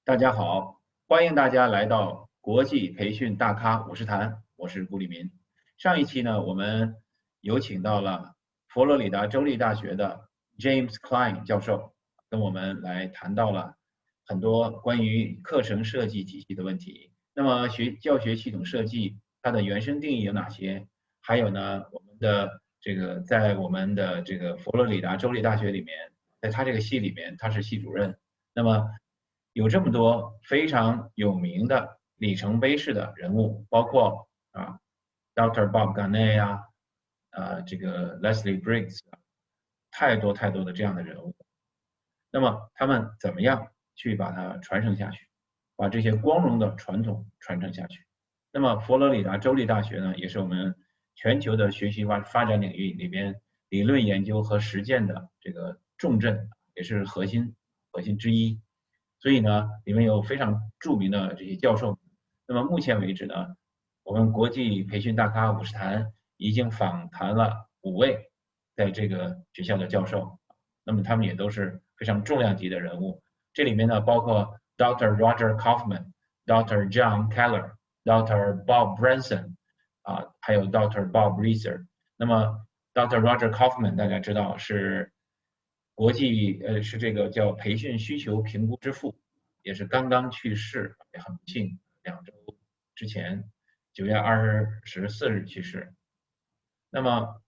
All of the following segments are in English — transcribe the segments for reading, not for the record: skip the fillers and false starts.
大家好，欢迎大家来到国际培训大咖五十谈，我是顾立民。上一期呢，我们有请到了佛罗里达州立大学的 James Klein 教授，跟我们来谈到了很多关于课程设计体系的问题。那么教学系统设计它的原生定义有哪些？还有呢，我们的在我们的这个佛罗里达州立大学里面，在他这个系里面，他是系主任。那么有这么多非常有名的里程碑式的人物，包括Dr. Bob Garnett 呀，这个 Leslie Briggs，太多太多的这样的人物。那么他们怎么样去把它传承下去，把这些光荣的传统传承下去？那么佛罗里达州立大学呢，也是我们全球的学习发展领域里边理论研究和实践的这个重镇，也是核心之一。所以呢，里面有非常著名的这些教授。那么目前为止呢，我们国际培训大咖五十谈已经访谈了5位在这个学校的教授，那么他们也都是非常重量级的人物。这里面呢，包括 Dr. Roger Kaufman、Dr. John Keller、Dr. Bob Branson，还有 Dr. Bob Reiser。那么 Dr. Roger Kaufman 大家知道是国际是这个叫培训需求评估之父，也是刚刚去世，也很不幸，2周之前9月24日去世。那么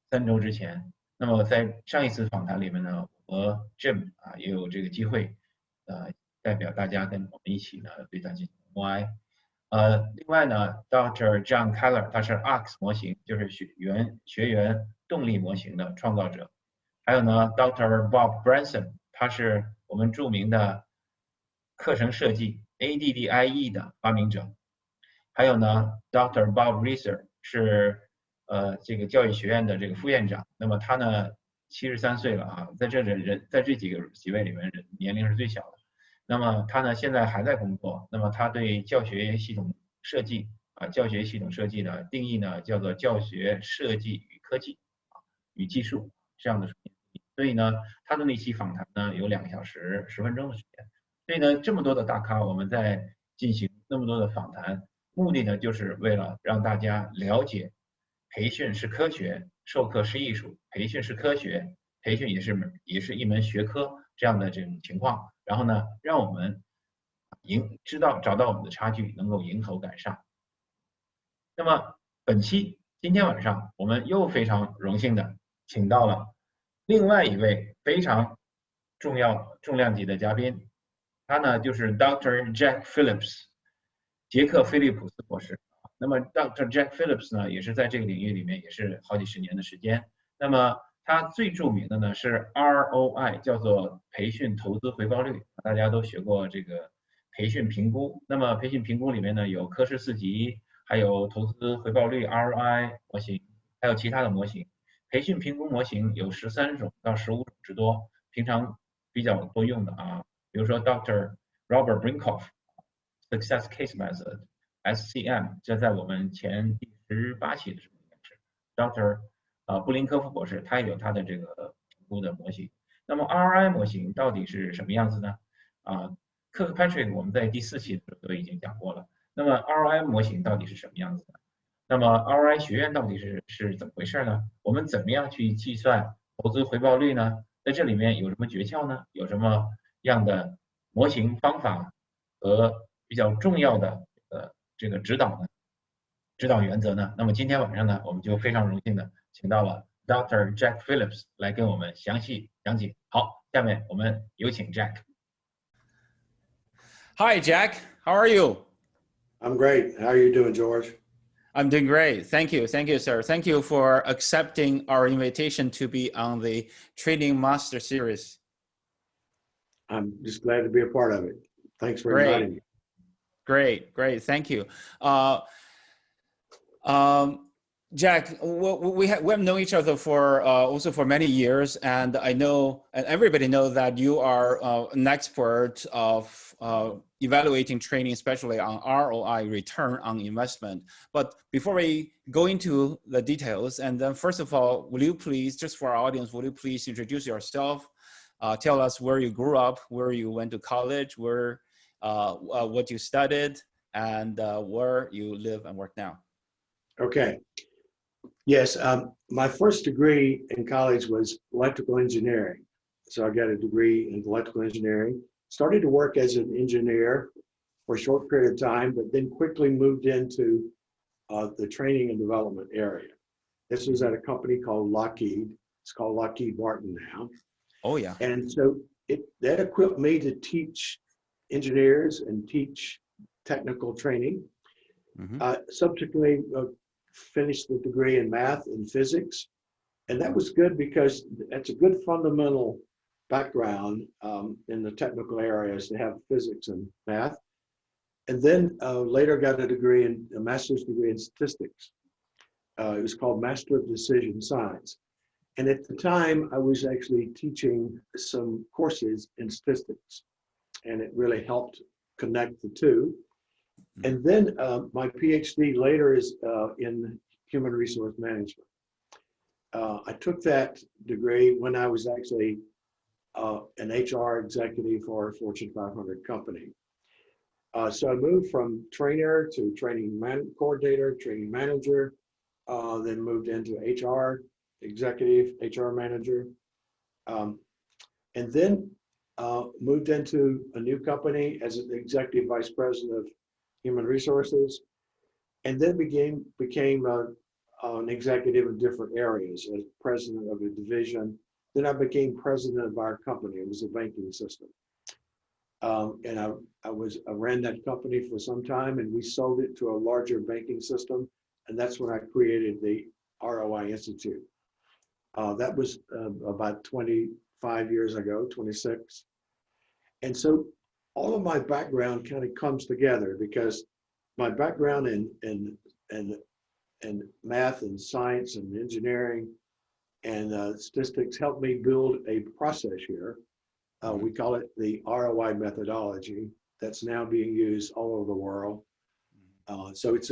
3周之前，那么在上一次访谈里面呢，我和 Jim 也有这个机会，代表大家跟我们一起呢对它进行默哀。另外呢 ，Dr. John Keller 他是 ARX 模型，就是学员动力模型的创造者。还有呢 ，Dr. Bob Branson 他是我们著名的课程设计 ADDIE 的发明者。还有呢 ，Dr. Bob Reiser 是这个教育学院的这个副院长。那么他呢73岁了啊，在这几位里面年龄是最小的。那么他呢现在还在工作。那么他对教学系统设计的定义呢叫做教学设计与科技与技术这样的。所以呢，他的那期访谈呢有2个小时10分钟的时间。所以呢，这么多的大咖，我们在进行那么多的访谈，目的呢就是为了让大家了解，培训是科学，授课是艺术，培训是科学，培训也是一门学科这样的这种情况。然后呢，让我们找到我们的差距，能够迎头赶上。那么今天晚上我们又非常荣幸的请到了另外一位非常重量级的嘉宾，他呢就是 Dr. Jack Phillips， 杰克·菲利普斯博士。那么 Dr. Jack Phillips 呢，也是在这个领域里面也是好几十年的时间。那么他最著名的呢是 ROI， 叫做培训投资回报率。大家都学过这个培训评估。那么培训评估里面呢有科氏4级，还有投资回报率 ROI 模型，还有其他的模型。培训评估模型有13种到15种之多，平常比较多用的比如说 Dr. Robert Brinkoff Success Case Method。SCM， 这在我们前第18期的时候应该是 Dr. 布林科夫博士，他也有他的这个评估的模型。那么 ROI 模型到底是什么样子呢？Kirkpatrick 我们在第4期的时候都已经讲过了。那么 ROI 模型到底是什么样子的？那么 ROI 学院到底是怎么回事呢？我们怎么样去计算投资回报率呢？在这里面有什么诀窍呢？有什么样的模型方法和比较重要的这个指导原则呢？那么今天晚上呢，我们就非常荣幸的请到了 Dr. Jack Phillips 来跟我们详细讲解。好，下面我们有请 Jack。 Hi, Jack. How are you? I'm great. How are you doing, George? I'm doing great. Thank you. Thank you, sir. Thank you for accepting our invitation to be on the Training Master Series. I'm just glad to be a part of it. Thanks for inviting me. Great. Thank you. Jack, we have known each other for also for many years, and I know, and everybody knows that you are an expert of evaluating training, especially on ROI, return on investment. But before we go into the details, and then first of all, will you please, just for our audience, will you please introduce yourself? Tell us where you grew up, where you went to college, where what you studied and where you live and work now. Okay. Yes, my first degree in college was electrical engineering. So I got a degree in electrical engineering. Started to work as an engineer for a short period of time, but then quickly moved into the training and development area. This was at a company called Lockheed. It's called Lockheed Martin now. Oh, yeah. And so that equipped me to teach engineers and teach technical training. Subsequently, finished the degree in math and physics. And that was good because that's a good fundamental background in the technical areas to have physics and math. And then later got a master's degree in statistics. It was called Master of Decision Science. And at the time, I was actually teaching some courses in statistics, and it really helped connect the two. And then my PhD later is in human resource management. I took that degree when I was actually an HR executive for a Fortune 500 company. So I moved from trainer to training coordinator, training manager, then moved into HR executive, HR manager, and then moved into a new company as an executive vice president of human resources, and then became an executive in different areas as president of a division. Then I became president of our company. It was a banking system. And I ran that company for some time, and we sold it to a larger banking system. And that's when I created the ROI Institute. That was about 25 years ago, 26. And so all of my background kind of comes together because my background in math and science and engineering and statistics helped me build a process here. We call it the ROI methodology that's now being used all over the world. So it's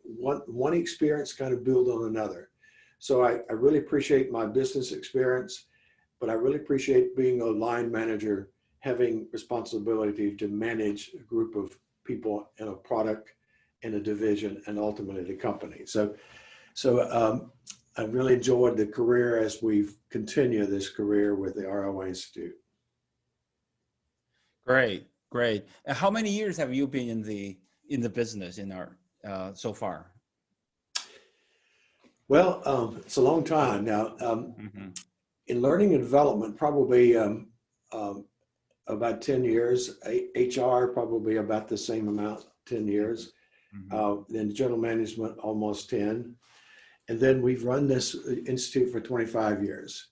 one experience kind of build on another. So I really appreciate my business experience, but I really appreciate being a line manager, having responsibility to manage a group of people in a product, in a division, and ultimately the company. So I really enjoyed the career as we've continued this career with the ROI Institute. Great, great. And how many years have you been in the business so far? Well, it's a long time now. In learning and development, probably about 10 years. HR, probably about the same amount, 10 years. Then general management, almost 10. And then we've run this institute for 25 years.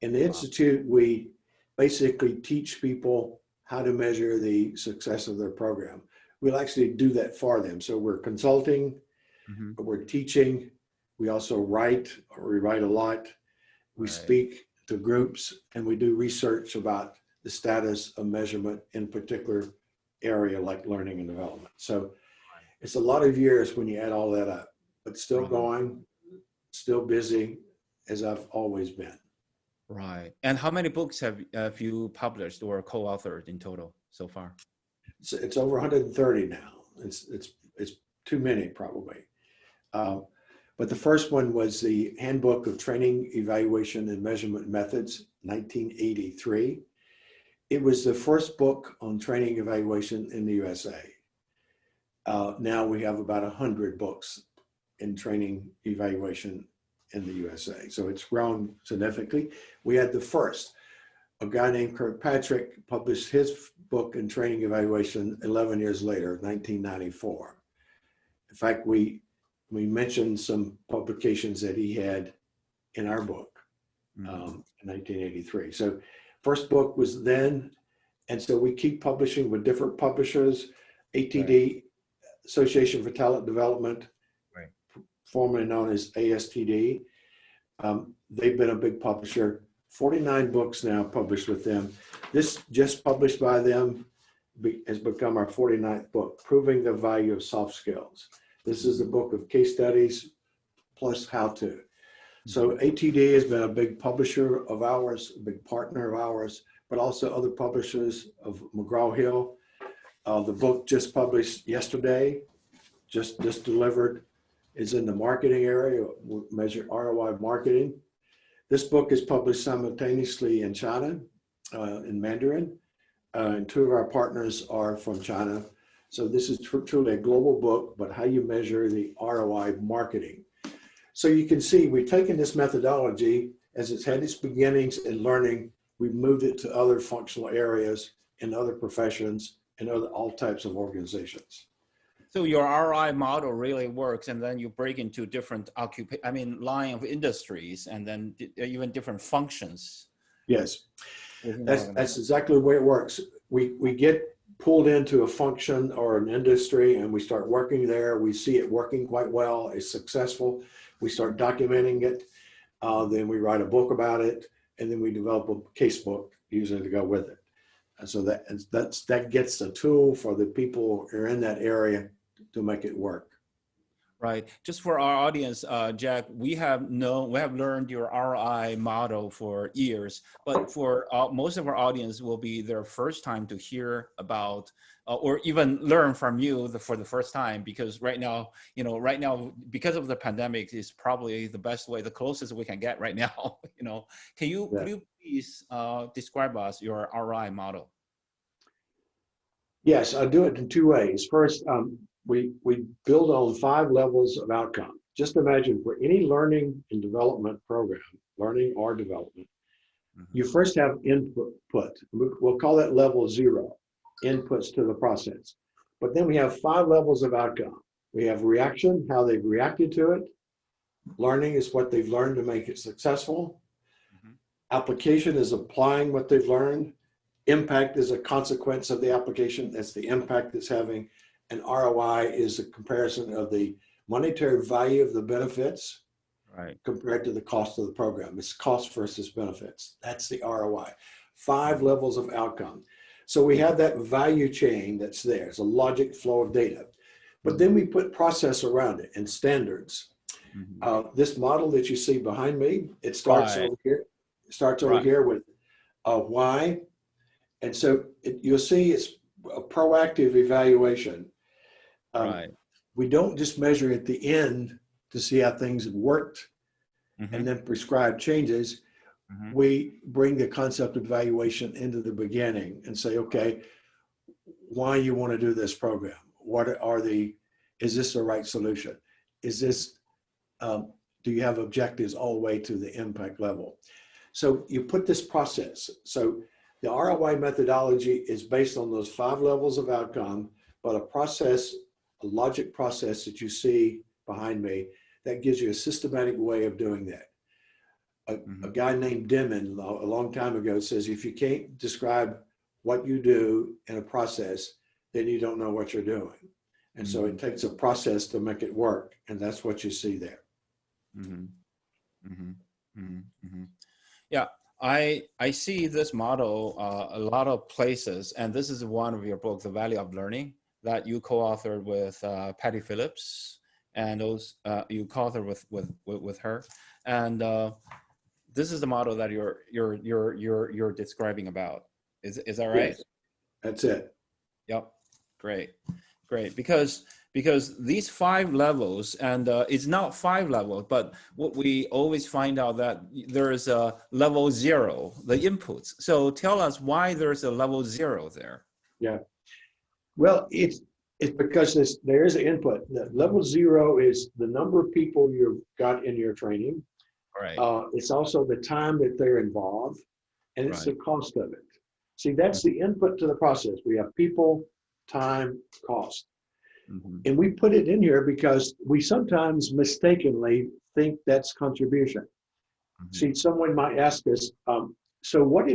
In the institute, we basically teach people how to measure the success of their program. We'll actually do that for them. So we're consulting, we're teaching, we also write, or we write a lot. We speak to groups, and we do research about the status of measurement in a particular area like learning and development. So it's a lot of years when you add all that up, but still going, still busy, as I've always been. Right. And how many books have you published or co-authored in total so far? It's over 130 now. It's too many probably. But the first one was the Handbook of Training, Evaluation, and Measurement Methods, 1983. It was the first book on training evaluation in the USA. Now we have about 100 books in training evaluation in the USA. So it's grown significantly. We had the first. A guy named Kirkpatrick published his book in training evaluation 11 years later, 1994. In fact, we mentioned some publications that he had in our book in 1983. So first book was then, and so we keep publishing with different publishers. ATD, Association for Talent Development, formerly known as ASTD. They've been a big publisher. 49 books now published with them. This just published by them has become our 49th book, Proving the Value of Soft Skills. This is a book of case studies plus how-to. So ATD has been a big publisher of ours, a big partner of ours, but also other publishers of McGraw-Hill The book just published yesterday, just delivered, is in the marketing area. We measure ROI marketing. This book is published simultaneously in China, in Mandarin, and 2 of our partners are from China. So this is truly a global book, but how you measure the ROI marketing. So you can see we've taken this methodology as it's had its beginnings in learning. We've moved it to other functional areas in other professions and all types of organizations. So your ROI model really works, and then you break into different line of industries, and then even different functions. Yes, that's exactly the way it works. We get pulled into a function or an industry, and we start working there. We see it working quite well. It's successful. We start documenting it. Then we write a book about it, and then we develop a case book usually to go with it. And so that gets the tool for the people who are in that area to make it work. Right. Just for our audience, Jack, we have learned your ROI model for years, but for most of our audience will be their first time to hear about or even learn from you for the first time, because right now, because of the pandemic, is probably the best way, the closest we can get right now. Could you please describe us your ROI model? Yes, I do it in 2 ways. First, we build on 5 levels of outcome. Just imagine for any learning and development program, learning or development, you first have input. We'll call that level 0, inputs to the process. But then we have 5 levels of outcome. We have reaction, how they've reacted to it. Learning is what they've learned to make it successful. Application is applying what they've learned. Impact is a consequence of the application. That's the impact it's having. And ROI is a comparison of the monetary value of the benefits compared to the cost of the program. It's cost versus benefits. That's the ROI. 5 levels of outcome. So we have that value chain that's there. It's a logic flow of data. But then we put process around it and standards. This model that you see behind me, it starts over here. It starts over here with why. And so you'll see it's a proactive evaluation. We don't just measure at the end to see how things have worked and then prescribe changes. We bring the concept of evaluation into the beginning and say, okay, why you want to do this program? Is this the right solution? Is this, do you have objectives all the way to the impact level? So you put this process. So the ROI methodology is based on those 5 levels of outcome, but a logic process that you see behind me that gives you a systematic way of doing that. A guy named Deming a long time ago says, if you can't describe what you do in a process, then you don't know what you're doing. And so it takes a process to make it work. And that's what you see there. Yeah, I see this model a lot of places, and this is one of your books, The Value of Learning, that you co-authored with Jack Phillips, and those you co-authored with her, and this is the model that you're describing about. Is that right? Yes, that's it. Yep, great, because these 5 levels, and it's not 5 levels, but what we always find out that there is a level 0, the inputs. So tell us why there's a level 0 there. Yeah. Well, it's because there is an input. The level 0 is the number of people you've got in your training. Right. It's also the time that they're involved, and it's the cost of it. See, that's the input to the process. We have people, time, cost. And we put it in here because we sometimes mistakenly think that's contribution. See, someone might ask us, so what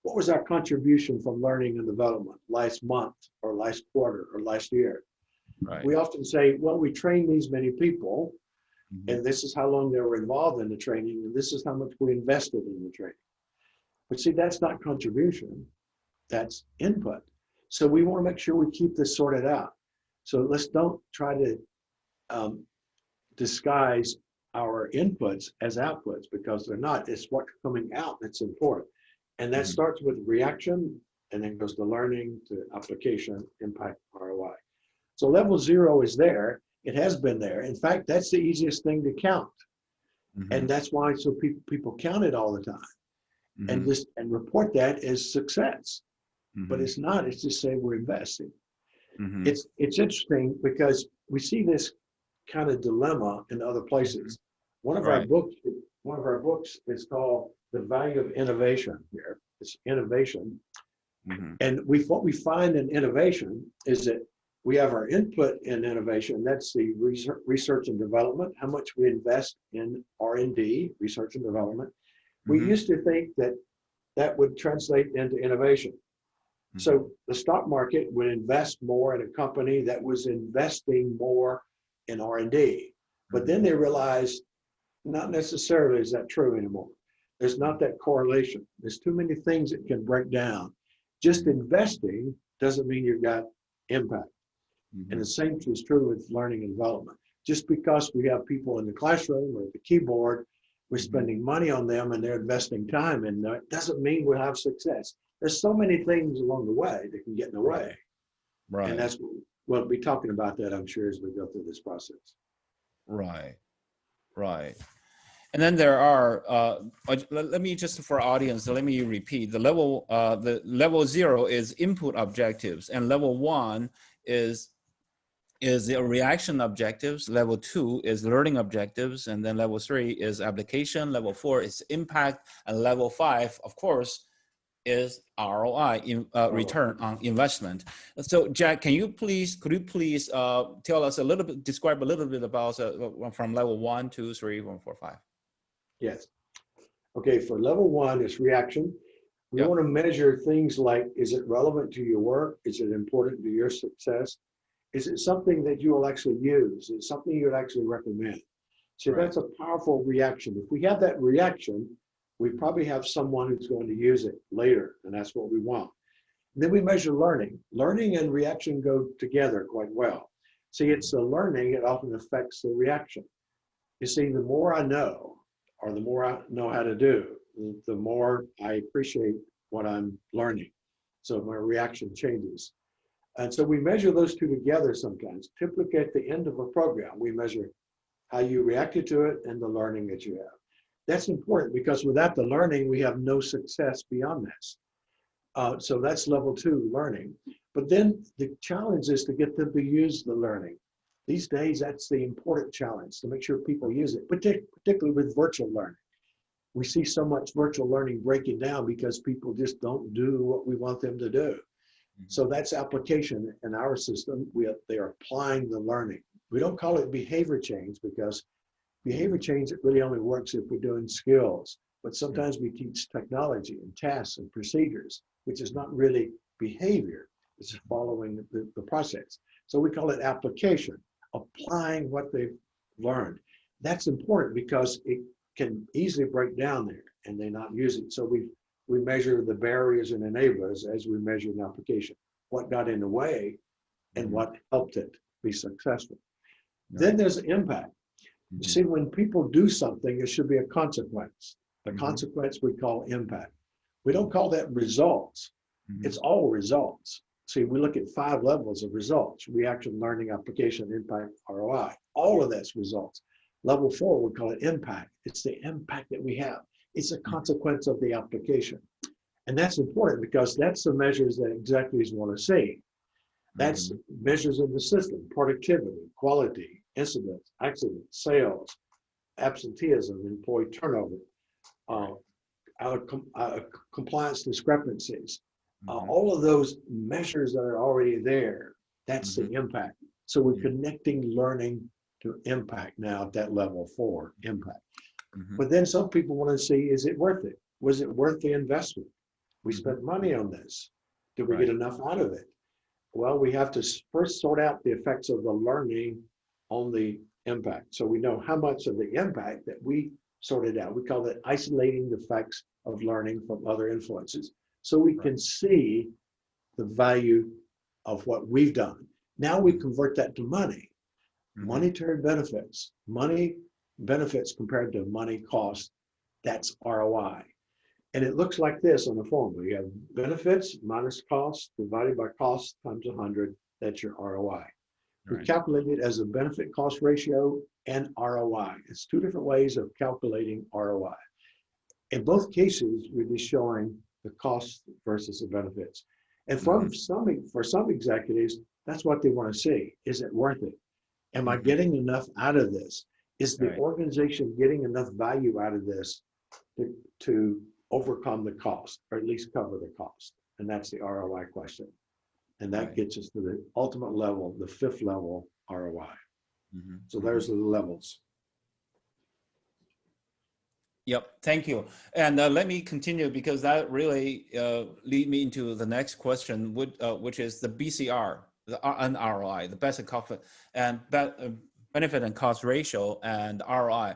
was our contribution from learning and development last month or last quarter or last year? We often say, well, we trained these many people, and this is how long they were involved in the training, and this is how much we invested in the training. But see, that's not contribution, that's input. So we want to make sure we keep this sorted out. So let's don't try to disguise our inputs as outputs, because they're not. It's what's coming out that's important. And that starts with reaction, and then goes to learning, to application, impact, ROI. So level 0 is there. It has been there. In fact, that's the easiest thing to count. And that's why so people count it all the time and report that as success. But it's not. It's just say we're investing. It's interesting because we see this kind of dilemma in other places. One of our books is called The Value of Innovation. Here, it's innovation. And what we find in innovation is that we have our input in innovation. That's the research and development, how much we invest in R&D, research and development. We used to think that that would translate into innovation. So the stock market would invest more in a company that was investing more in R&D. But then they realized not necessarily is that true anymore. There's not that correlation. There's too many things that can break down. Just investing doesn't mean you've got impact. And the same is true with learning and development. Just because we have people in the classroom or at the keyboard, we're spending money on them and they're investing time in that doesn't mean we'll have success. There's so many things along the way that can get in the way. And that's what we'll be talking about that, I'm sure, as we go through this process. Right. And then there are, let me just for audience, let me repeat, the level 0 is input objectives, and level 1 is the reaction objectives, level 2 is learning objectives, and then level 3 is application, level 4 is impact, and level 5, of course, is ROI, return on investment. So Jack, could you please tell us a little bit, describe a little bit about from level 1, 2, 3, 4, 5. Yes. Okay, for level 1 is reaction. We want to measure things like, is it relevant to your work? Is it important to your success? Is it something that you will actually use? Is it something you would actually recommend? So that's a powerful reaction. If we have that reaction, we probably have someone who's going to use it later, and that's what we want. And then we measure learning. Learning and reaction go together quite well. See, it's the learning, it often affects the reaction. You see, the more I know, or the more I know how to do, the more I appreciate what I'm learning. So my reaction changes. And so we measure those two together sometimes. Typically at the end of a program, we measure how you reacted to it and the learning that you have. That's important because without the learning, we have no success beyond this. So that's level 2, learning. But then the challenge is to get them to use the learning. These days, that's the important challenge, to make sure people use it, particularly with virtual learning. We see so much virtual learning breaking down because people just don't do what we want them to do. So that's application in our system. They are applying the learning. We don't call it behavior change because behavior change, it really only works if we're doing skills. But sometimes we teach technology and tasks and procedures, which is not really behavior. It's following the process. So we call it application, applying what they've learned. That's important because it can easily break down there and they not use it. So we measure the barriers and enablers as we measure an application, what got in the way and what helped it be successful. Then there's impact. You see, when people do something, there should be a consequence. The consequence we call impact. We don't call that results. It's all results. See, we look at 5 levels of results: reaction, learning, application, impact, ROI. All of that's results. Level 4, we call it impact. It's the impact that we have. It's a consequence of the application. And that's important because that's the measures that executives want to see. That's measures of the system: productivity, quality, incidents, accidents, sales, absenteeism, employee turnover, compliance discrepancies. All of those measures that are already there, that's the impact. So we're connecting learning to impact now at that level 4, impact. But then some people want to see, is it worth it? Was it worth the investment? We spent money on this. Did we get enough out of it? Well, we have to first sort out the effects of the learning on the impact. So we know how much of the impact that we sorted out. We call it isolating the effects of learning from other influences. So we can see the value of what we've done. Now we convert that to money. Monetary benefits. Money benefits compared to money cost, that's ROI. And it looks like this on the formula. You have benefits minus cost divided by cost times 100. That's your ROI. We calculate it as a benefit cost ratio and ROI. It's two different ways of calculating ROI. In both cases, we're just showing the cost versus the benefits. And for some executives, that's what they want to see. Is it worth it? Am I getting enough out of this? Is the organization getting enough value out of this to overcome the cost, or at least cover the cost? And that's the ROI question. And that gets us to the ultimate level, the fifth level ROI. So there's the levels. Yep, thank you. And let me continue, because that really lead me into the next question, which is the BCR, the ROI, the basic cost and benefit and cost ratio and ROI.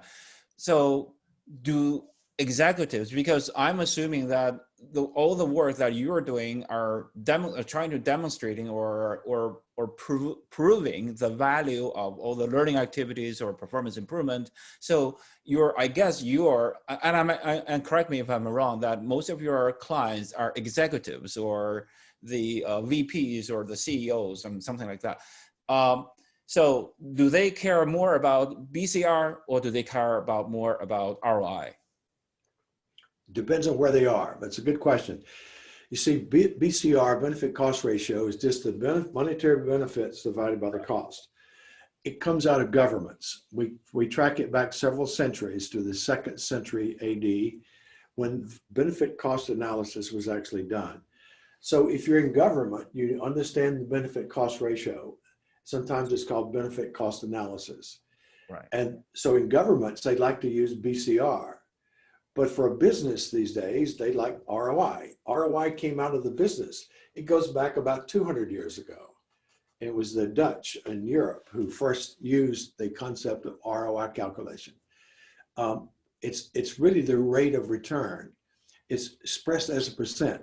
So do executives, because I'm assuming that all the work that you are doing are trying to demonstrating or proving the value of all the learning activities or performance improvement. So I guess and correct me if I'm wrong, that most of your clients are executives or the VPs or the CEOs and something like that. So do they care more about BCR, or do they care more about ROI? Depends on where they are. That's a good question. You see, BCR, benefit cost ratio, is just the monetary benefits divided by the cost. It comes out of governments. We track it back several centuries to the 2nd century AD, when benefit cost analysis was actually done. So if you're in government, you understand the benefit cost ratio. Sometimes it's called benefit cost analysis. Right. And so in governments, they like to use BCR. But for a business these days, they like ROI. ROI came out of the business. It goes back about 200 years ago. It was the Dutch in Europe who first used the concept of ROI calculation. It's really the rate of return. It's expressed as a percent.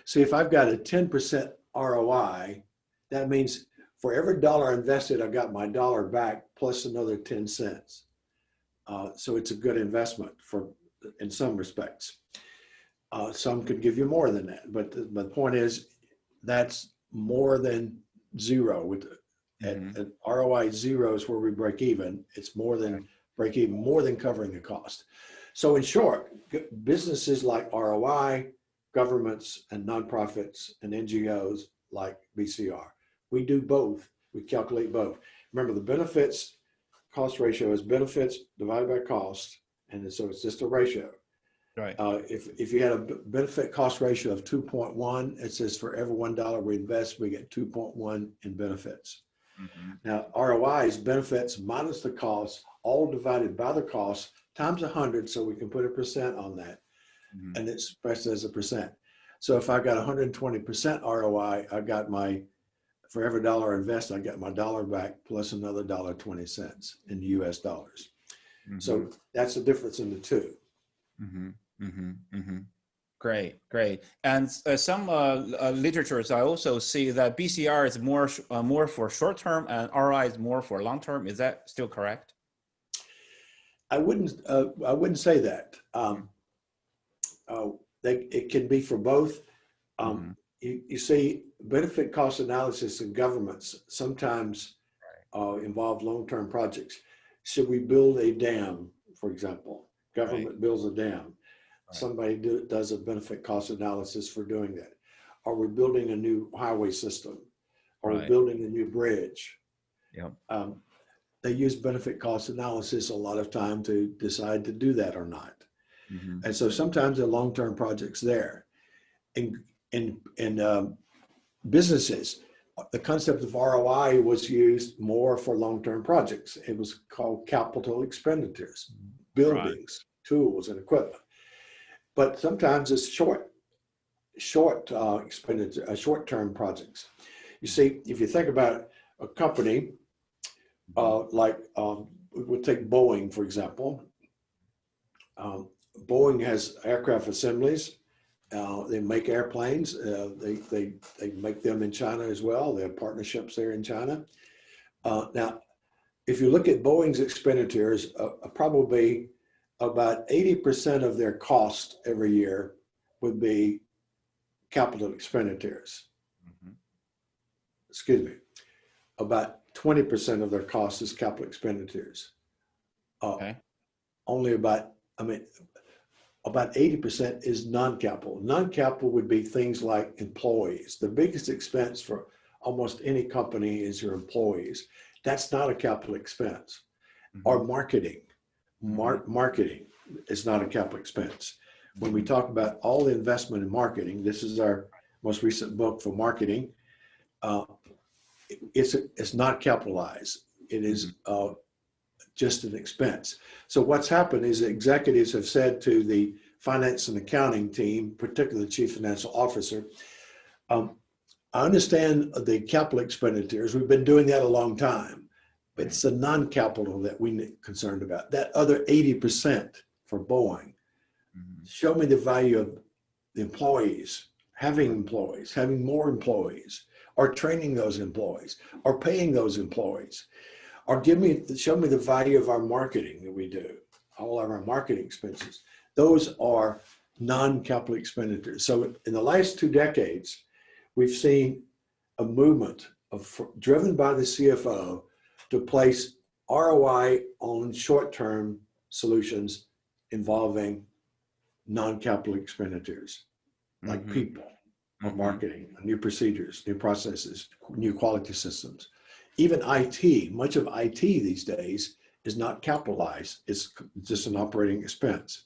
So if I've got a 10% ROI, that means for every dollar invested, I got my dollar back plus another 10 cents. So it's a good investment in some respects. Some could give you more than that, but the point is that's more than zero. At ROI 0 is where we break even. It's more than break even, more than covering the cost. So in short, businesses like ROI, governments and nonprofits and NGOs like BCR. We do both. We calculate both. Remember, the benefits cost ratio is benefits divided by cost. And so it's just a ratio. Right. If you had a benefit cost ratio of 2.1, it says for every $1 we invest, we get 2.1 in benefits. Now, ROI is benefits minus the cost, all divided by the cost, times 100, so we can put a percent on that. And it's expressed as a percent. So if I got 120% ROI, I got for every dollar invested, I got my dollar back plus another $1.20 in US dollars. So that's the difference in the two. Great. And some literatures, I also see that BCR is more for short term and ROI is more for long term. Is that still correct? I wouldn't say that. It can be for both. You see, benefit cost analysis in governments sometimes involve long-term projects. Should we build a dam, for example? Government builds a dam. Somebody does a benefit cost analysis for doing that. Are we building a new highway system? Are we building a new bridge? They use benefit cost analysis a lot of time to decide to do that or not. And so sometimes there are long-term projects there. In businesses, the concept of ROI was used more for long-term projects. It was called capital expenditures, buildings, tools, and equipment. But sometimes it's expenditure, short-term projects. You see, if you think about a company we'll take Boeing, for example. Boeing has aircraft assemblies. They make airplanes. They make them in China as well. They have partnerships there in China. Now, if you look at Boeing's expenditures, probably about 80% of their cost every year would be capital expenditures. Mhm. Excuse me. About 20% of their cost is capital expenditures. Okay. Only about 80% is non-capital. Non-capital would be things like employees. The biggest expense for almost any company is your employees. That's not a capital expense. Mhm. Or marketing. Marketing is not a capital expense. When we talk about all the investment in marketing, this is our most recent book for marketing. It's not capitalized. It is just an expense. So what's happened is executives have said to the finance and accounting team, particularly the chief financial officer, I understand the capital expenditures. We've been doing that a long time, but it's the non-capital that we're concerned about. That other 80% for Boeing, show me the value of the employees, having more employees, or training those employees, or paying those employees. Or show me the value of our marketing that we do, all of our marketing expenses. Those are non-capital expenditures. So in the last 2 decades, we've seen a movement driven by the CFO to place ROI on short-term solutions involving non-capital expenditures, like people, or marketing, new procedures, new processes, new quality systems. Even IT, much of IT these days is not capitalized. It's just an operating expense.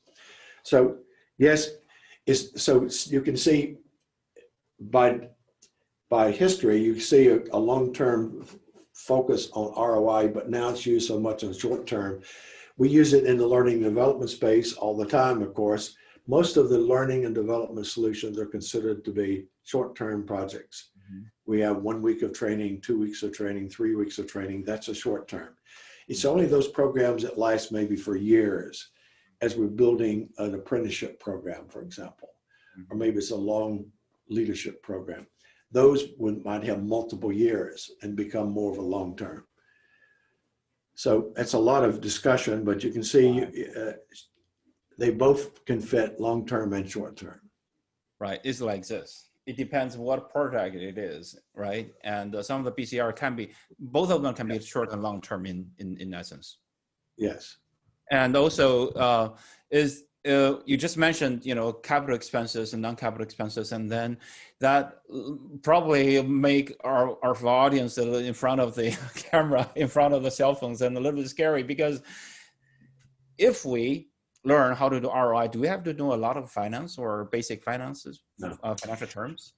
So yes, so you can see by history, you see a long-term focus on ROI, but now it's used so much on short-term. We use it in the learning and development space all the time, of course. Most of the learning and development solutions are considered to be short-term projects. We have 1 week of training, 2 weeks of training, 3 weeks of training. That's a short term. It's only those programs that last maybe for years, as we're building an apprenticeship program, for example, or maybe it's a long leadership program. Those might have multiple years and become more of a long term. So that's a lot of discussion, but you can see they both can fit long term and short term. Right, it's like this. It depends what project it is, right? And some of the PCR can be, both of them can be short and long term in essence. Yes. And also, you just mentioned, capital expenses and non-capital expenses, and then that probably make our audience in front of the camera, in front of the cell phones, and a little bit scary, because if we learn how to do ROI, do we have to know a lot of finance or basic finances, financial terms?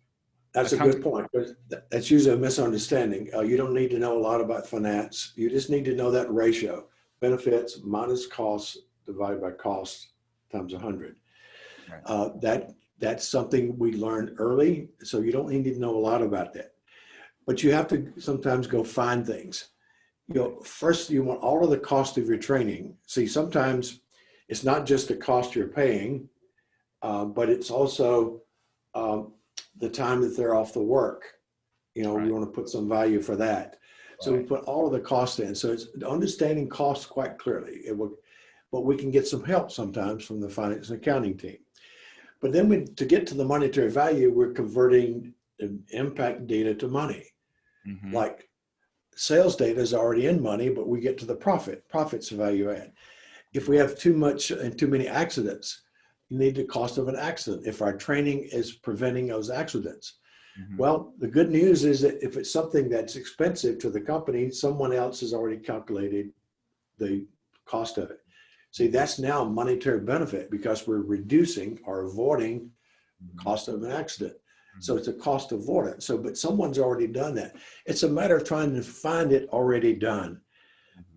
That's a good point. That's usually a misunderstanding. You don't need to know a lot about finance. You just need to know that ratio: benefits minus costs divided by cost times 100. Right. That's something we learned early, so you don't need to know a lot about that. But you have to sometimes go find things. First you want all of the cost of your training. See, sometimes it's not just the cost you're paying, but it's also the time that they're off the work. We want to put some value for that. So we put all of the costs in. So it's understanding costs quite clearly. But we can get some help sometimes from the finance and accounting team. But then to get to the monetary value, we're converting impact data to money. Like sales data is already in money, but we get to the profit. Profit's a value add. If we have too much and too many accidents, you need the cost of an accident if our training is preventing those accidents. Well, the good news is that if it's something that's expensive to the company, someone else has already calculated the cost of it. See, that's now a monetary benefit because we're reducing or avoiding cost of an accident. So it's a cost avoidance. But someone's already done that. It's a matter of trying to find it already done.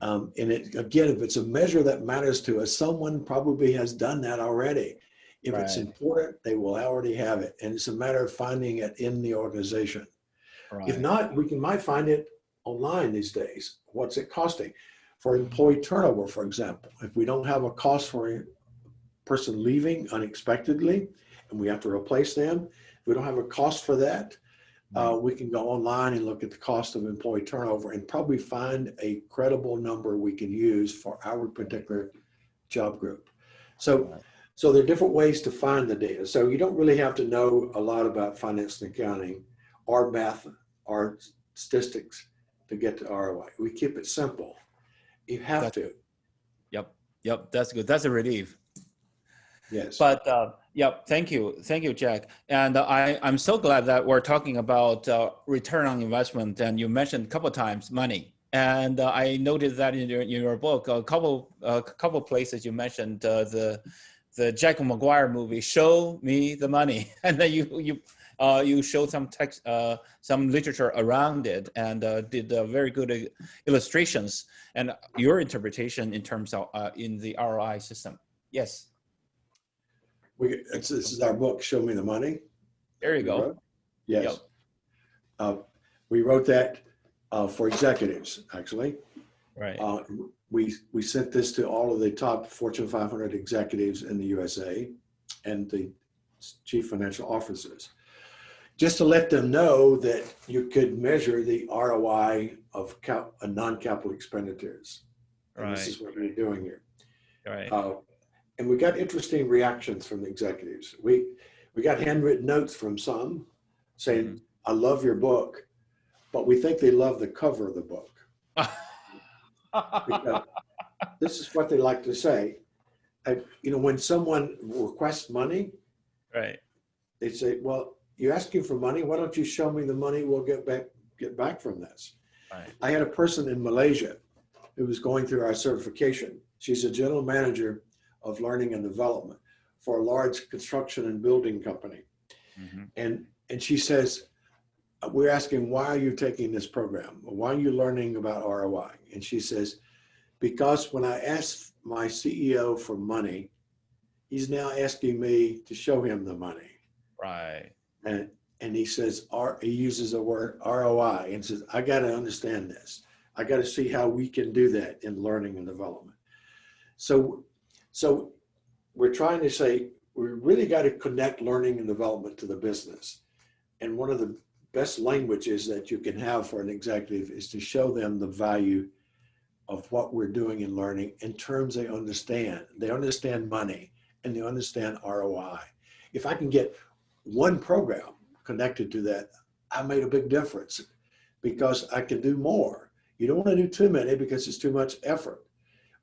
And again, if it's a measure that matters to us, someone probably has done that already. If it's important, they will already have it. And it's a matter of finding it in the organization. If not, we might find it online these days. What's it costing? For employee turnover, for example, if we don't have a cost for a person leaving unexpectedly and we have to replace them, if we don't have a cost for that, we can go online and look at the cost of employee turnover and probably find a credible number we can use for our particular job group. So So there are different ways to find the data. So you don't really have to know a lot about finance and accounting or math or statistics to get to ROI. We keep it simple. You have to. Yep, that's good. That's a relief. Yes. But yep, thank you, Jack. And I'm so glad that we're talking about return on investment. And you mentioned a couple of times money. And I noted that in your book, a couple places you mentioned the Jack McGuire movie, "Show Me the Money," and then you showed some text, some literature around it, and did very good illustrations and your interpretation in terms of in the ROI system. Yes. This is our book, "Show Me the Money." There you go. Wrote. Yes. Yep. We wrote that for executives, actually. Right. We sent this to all of the top Fortune 500 executives in the USA and the chief financial officers, just to let them know that you could measure the ROI of non-capital expenditures. And Right. this is what we're doing here. Right. And we got interesting reactions from the executives. We got handwritten notes from some saying, mm-hmm. "I love your book, but we think they love the cover of the book." Because this is what they like to say. When someone requests money, right, they say, "Well, you're asking for money. Why don't you show me the money? We'll get back from this." Right. I had a person in Malaysia who was going through our certification. She's a general manager of learning and development for a large construction and building company. Mm-hmm. And she says, "We're asking, why are you taking this program? Why are you learning about ROI?" And she says, "Because when I asked my CEO for money, he's now asking me to show him the money." Right. And he says, he uses the word ROI and says, "I got to understand this. I got to see how we can do that in learning and development." So we're trying to say, we really got to connect learning and development to the business. And one of the best languages that you can have for an executive is to show them the value of what we're doing in learning in terms they understand. They understand money and they understand ROI. If I can get one program connected to that, I made a big difference because I can do more. You don't want to do too many because it's too much effort.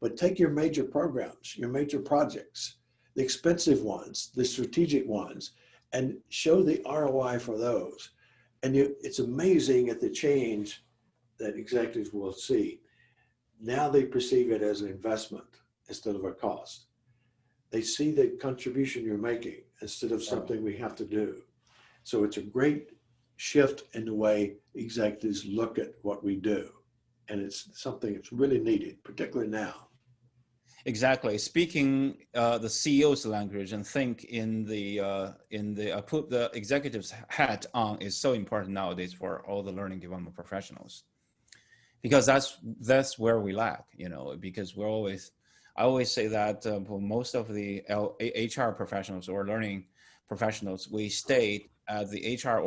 But take your major programs, your major projects, the expensive ones, the strategic ones, and show the ROI for those. And it's amazing at the change that executives will see. Now they perceive it as an investment instead of a cost. They see the contribution you're making instead of something we have to do. So it's a great shift in the way executives look at what we do. And it's something that's really needed, particularly now. Exactly. Speaking the CEO's language and think in the put the executive's hat on is so important nowadays for all the learning development professionals, because that's where we lack, because I always say that for most of the HR professionals or learning professionals, we stayed at the HR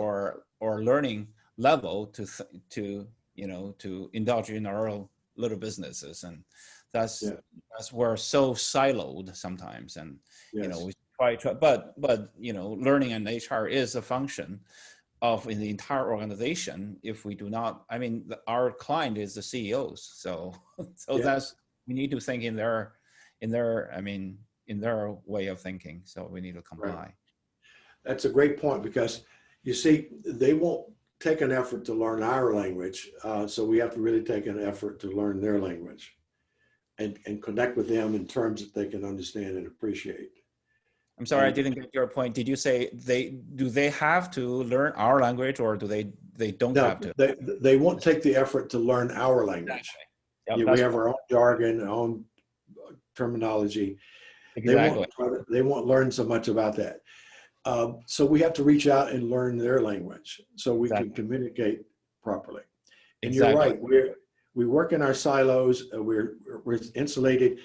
or learning level to indulge in our own little businesses, and that's we're so siloed sometimes, and we try, but learning and HR is a function of in the entire organization. If we do not, our client is the CEOs, so that's, we need to think in their way of thinking. So we need to comply. Right. That's a great point, because you see, they won't take an effort to learn our language, so we have to really take an effort to learn their language and connect with them in terms that they can understand and appreciate. I'm sorry, I didn't get your point. Did you say they have to learn our language, or do they don't have to? They won't take the effort to learn our language. Exactly. Yep, we have our own jargon, our own terminology. Exactly. They won't learn so much about that. So we have to reach out and learn their language so we can communicate properly. And you're right. We work in our silos. We're insulated.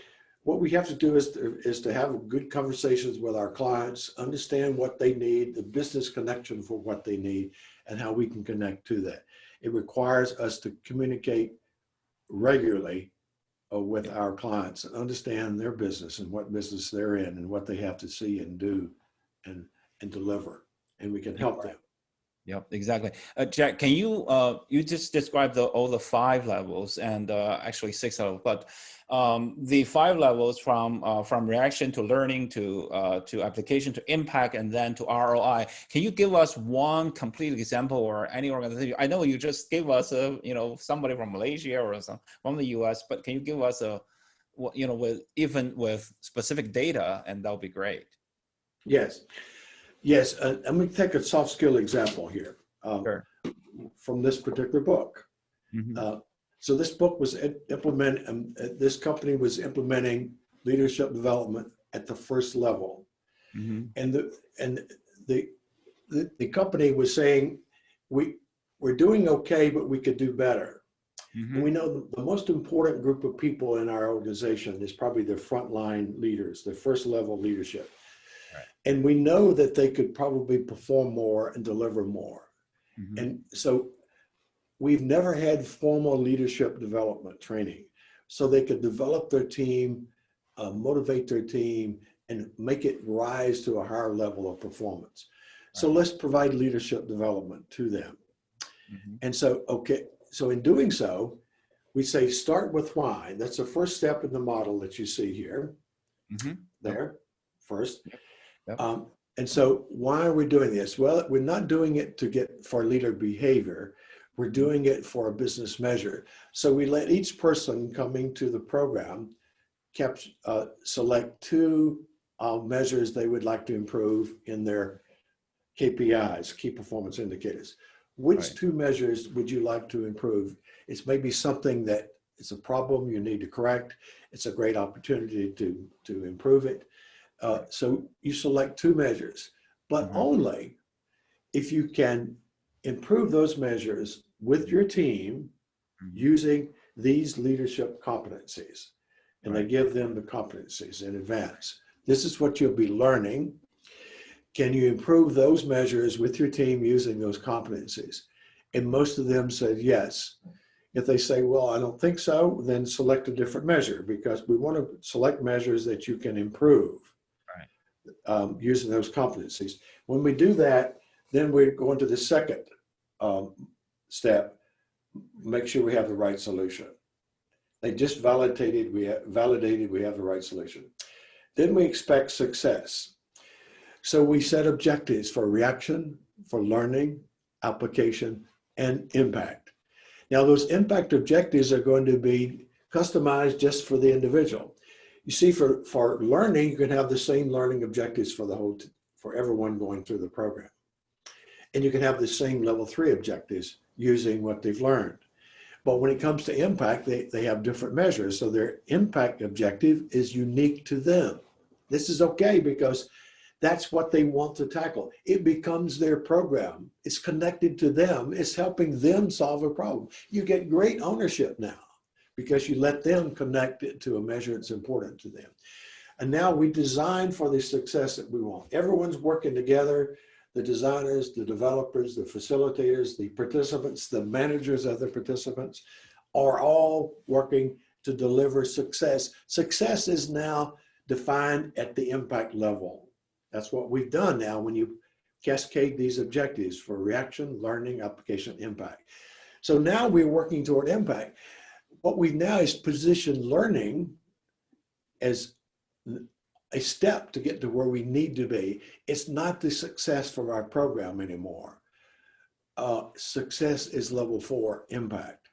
What we have to do is to have good conversations with our clients, understand what they need, the business connection for what they need, and how we can connect to that. It requires us to communicate regularly with our clients and understand their business and what business they're in and what they have to see and do and deliver, and we can help them. Yep, exactly. Jack, can you you just described all the 5 levels and actually 6 levels, but the 5 levels from reaction to learning to application to impact and then to ROI. Can you give us one complete example or any organization? I know you just gave us somebody from Malaysia or some from the US, but can you give us with specific data, and that'll be great. Yes. Yes, I'm going to take a soft skill example here Sure. from this particular book. Mm-hmm. So this book was this company was implementing leadership development at the first level. Mm-hmm. And the company was saying, we're doing okay, but we could do better. Mm-hmm. And we know the most important group of people in our organization is probably the frontline leaders, the first level leadership. And we know that they could probably perform more and deliver more. Mm-hmm. And so we've never had formal leadership development training. So they could develop their team, motivate their team, and make it rise to a higher level of performance. Right. So let's provide leadership development to them. Mm-hmm. And so, so in doing so, we say start with why. That's the first step in the model that you see here. Mm-hmm. There, first. Yep. And so why are we doing this? Well, we're not doing it for leader behavior. We're doing it for a business measure. So we let each person coming to the program select 2 measures they would like to improve in their KPIs, key performance indicators. Which 2 measures would you like to improve? It's maybe something that is a problem you need to correct. It's a great opportunity to improve it. So you select 2 measures, but mm-hmm. only if you can improve those measures with your team mm-hmm. using these leadership competencies. And they give them the competencies in advance. This is what you'll be learning. Can you improve those measures with your team using those competencies? And most of them said yes. If they say, well, I don't think so, then select a different measure, because we want to select measures that you can improve. Using those competencies. When we do that, then we go into the second step, make sure we have the right solution. They just validated we have the right solution. Then we expect success. So we set objectives for reaction, for learning, application, and impact. Now those impact objectives are going to be customized just for the individual. You see, for learning, you can have the same learning objectives for everyone going through the program. And you can have the same level 3 objectives using what they've learned. But when it comes to impact, they have different measures. So their impact objective is unique to them. This is okay because that's what they want to tackle. It becomes their program. It's connected to them. It's helping them solve a problem. You get great ownership now, because you let them connect it to a measure that's important to them. And now we design for the success that we want. Everyone's working together, the designers, the developers, the facilitators, the participants, the managers of the participants are all working to deliver success. Success is now defined at the impact level. That's what we've done now when you cascade these objectives for reaction, learning, application, impact. So now we're working toward impact. What we now is position learning as a step to get to where we need to be. It's not the success for our program anymore. Success is level 4, impact.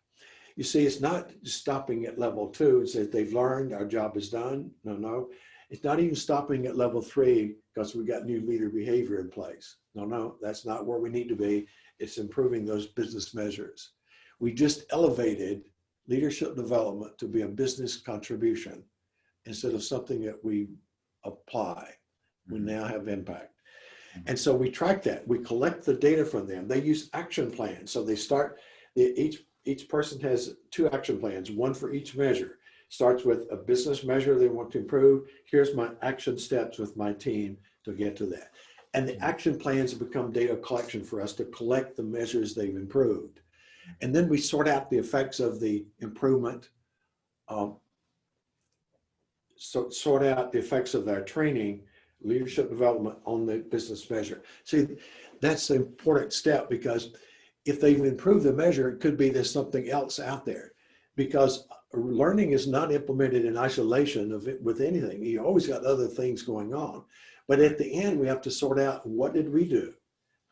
You see, it's not stopping at level 2 and say they've learned, our job is done. No. It's not even stopping at level 3 because we got new leader behavior in place. No, that's not where we need to be. It's improving those business measures. We just elevated leadership development to be a business contribution instead of something that we apply. We now have impact. And so we track that. We collect the data from them. They use action plans. So they start, each person has 2 action plans, one for each measure. Starts with a business measure they want to improve. Here's my action steps with my team to get to that. And the action plans become data collection for us to collect the measures they've improved. And then we sort out the effects of the improvement sort out the effects of their training, leadership development on the business measure. See, that's the important step, because if they've improved the measure, it could be there's something else out there, because learning is not implemented in isolation of it with anything. You always got other things going on. But at the end, we have to sort out, what did we do?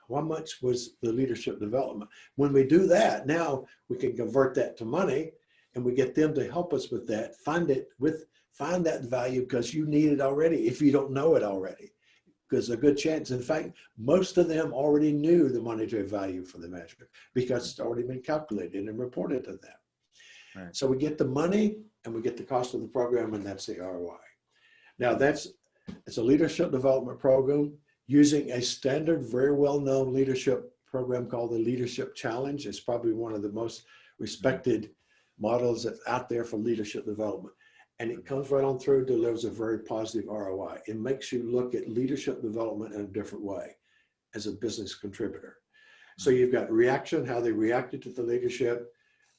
How much was the leadership development? When we do that, now we can convert that to money, and we get them to help us with that, find that value, because you need it already if you don't know it already. Because a good chance, in fact, most of them already knew the monetary value for the measure, because it's already been calculated and reported to them. Right. So we get the money and we get the cost of the program, and that's the ROI. Now it's a leadership development program using a standard, very well-known leadership program called the Leadership Challenge. It's probably one of the most respected models that's out there for leadership development. And it comes right on through, delivers a very positive ROI. It makes you look at leadership development in a different way as a business contributor. So you've got reaction, how they reacted to the leadership.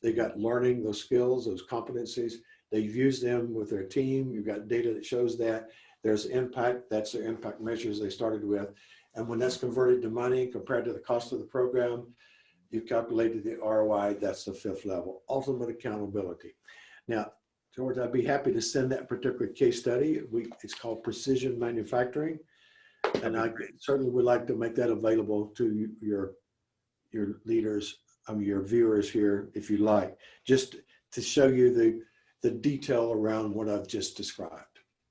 They got learning, those skills, those competencies. They've used them with their team. You've got data that shows that. There's impact, that's their impact measures they started with. And when that's converted to money compared to the cost of the program, you've calculated the ROI, that's the fifth level, ultimate accountability. Now, George, I'd be happy to send that particular case study. It's called Precision Manufacturing. And I certainly would like to make that available to your leaders, your viewers here, if you like, just to show you the detail around what I've just described.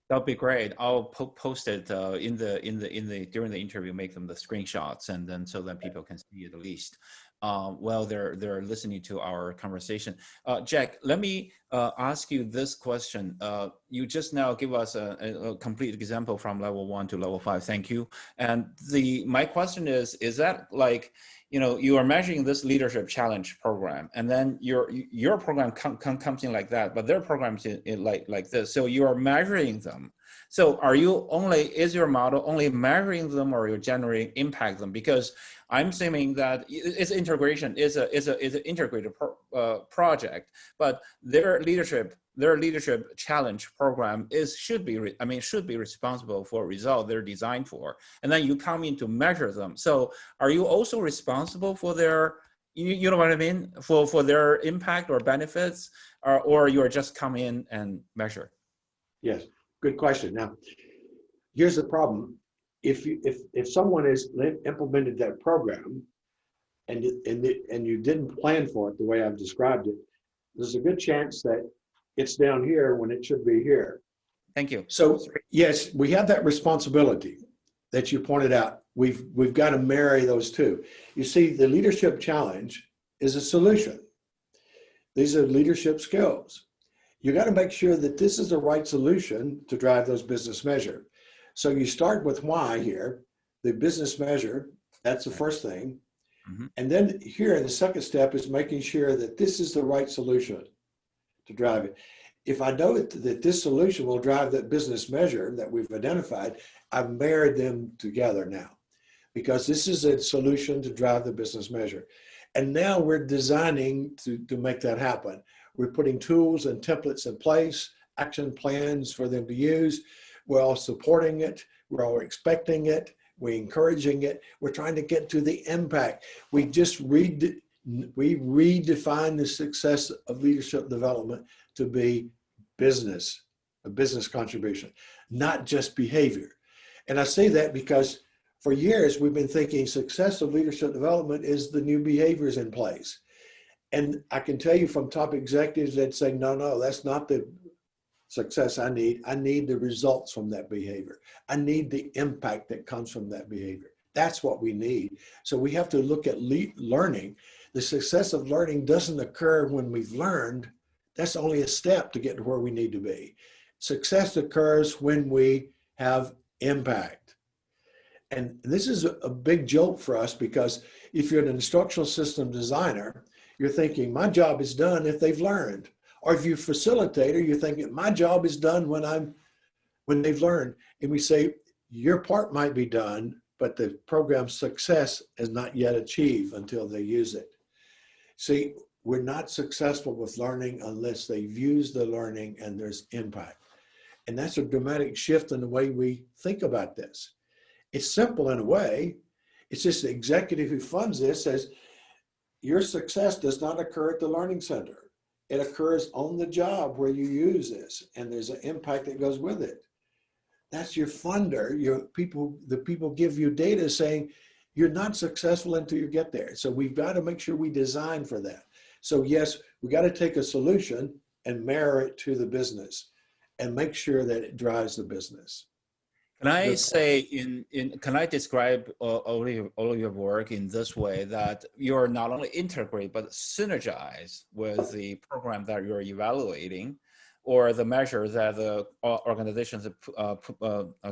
That'll be great. I'll post it during the interview, make them the screenshots, and then so that people can see it at least while they're listening to our conversation. Jack, let me ask you this question. You just now give us a complete example from level 1 to level 5. Thank you. And my question is that like, you are measuring this leadership challenge program, and then your program comes in like that, but their program's in like this. So you are measuring them. So is your model only measuring them, or you're generating impact them? Because I'm assuming that it's integration is an integrated project, but their leadership challenge program should be responsible for result they're designed for, and then you come in to measure them. So are you also responsible for their, you know what I mean, for their impact or benefits, or you're just come in and measure? Yes, good question. Now, here's the problem. If someone has implemented that program and you didn't plan for it the way I've described it, there's a good chance that it's down here when it should be here. Thank you. So yes, we have that responsibility that you pointed out. We've got to marry those two. You see, the leadership challenge is a solution. These are leadership skills. You got to make sure that this is the right solution to drive those business measure. So you start with why here, the business measure, that's the first thing. Mm-hmm. And then here, the second step is making sure that this is the right solution to drive it. If I know that this solution will drive that business measure that we've identified, I've married them together now, because this is a solution to drive the business measure. And now we're designing to make that happen. We're putting tools and templates in place, action plans for them to use. We're all supporting it. We're all expecting it. We're encouraging it. We're trying to get to the impact. We redefine the success of leadership development to be business, a business contribution, not just behavior. And I say that because for years we've been thinking success of leadership development is the new behaviors in place. And I can tell you from top executives that say, no, that's not the success I need. I need the results from that behavior. I need the impact that comes from that behavior. That's what we need. So we have to look at learning. The success of learning doesn't occur when we've learned. That's only a step to get to where we need to be. Success occurs when we have impact. And this is a big jolt for us, because if you're an instructional system designer, you're thinking, my job is done if they've learned. Or if you're a facilitator, you're thinking, my job is done when they've learned. And we say, your part might be done, but the program's success is not yet achieved until they use it. See, we're not successful with learning unless they've used the learning and there's impact. And that's a dramatic shift in the way we think about this. It's simple in a way. It's just the executive who funds this says, your success does not occur at the learning center. It occurs on the job where you use this, and there's an impact that goes with it. That's your funder. The people give you data saying you're not successful until you get there. So we've got to make sure we design for that. So yes, we got to take a solution and marry it to the business and make sure that it drives the business. Can I say can I describe all of your work in this way, that you're not only integrate but synergize with the program that you're evaluating or the measures that the organizations are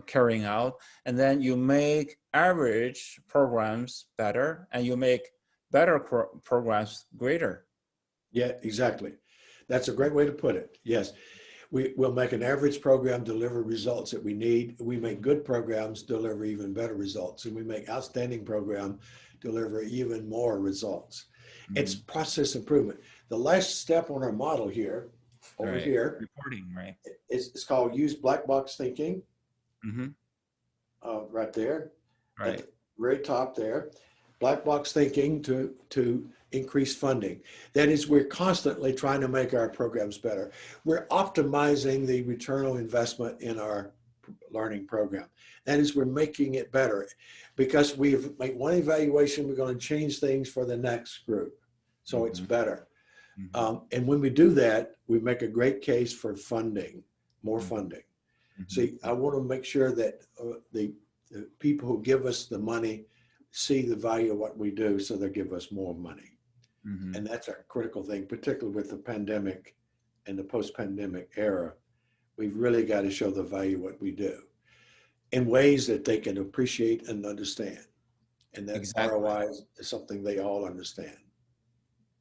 carrying out, and then you make average programs better and you make better programs greater. Yeah, exactly. That's a great way to put it. Yes. We'll make an average program deliver results that we need. We make good programs deliver even better results. And we make outstanding program deliver even more results. Mm-hmm. It's process improvement. The last step on our model here, over here, reporting, right? It's called use black box thinking. Mm-hmm. Right there. Right. At the very top there. Black box thinking to increase funding. That is, we're constantly trying to make our programs better. We're optimizing the return on investment in our learning program. That is, we're making it better. Because we've made one evaluation, we're going to change things for the next group. So it's better. And when we do that, we make a great case for funding, more funding. See, I want to make sure that the people who give us the money see the value of what we do, so they give us more money. And that's a critical thing, particularly with the pandemic and the post-pandemic era. We've really got to show the value of what we do in ways that they can appreciate and understand. And that ROI is something they all understand.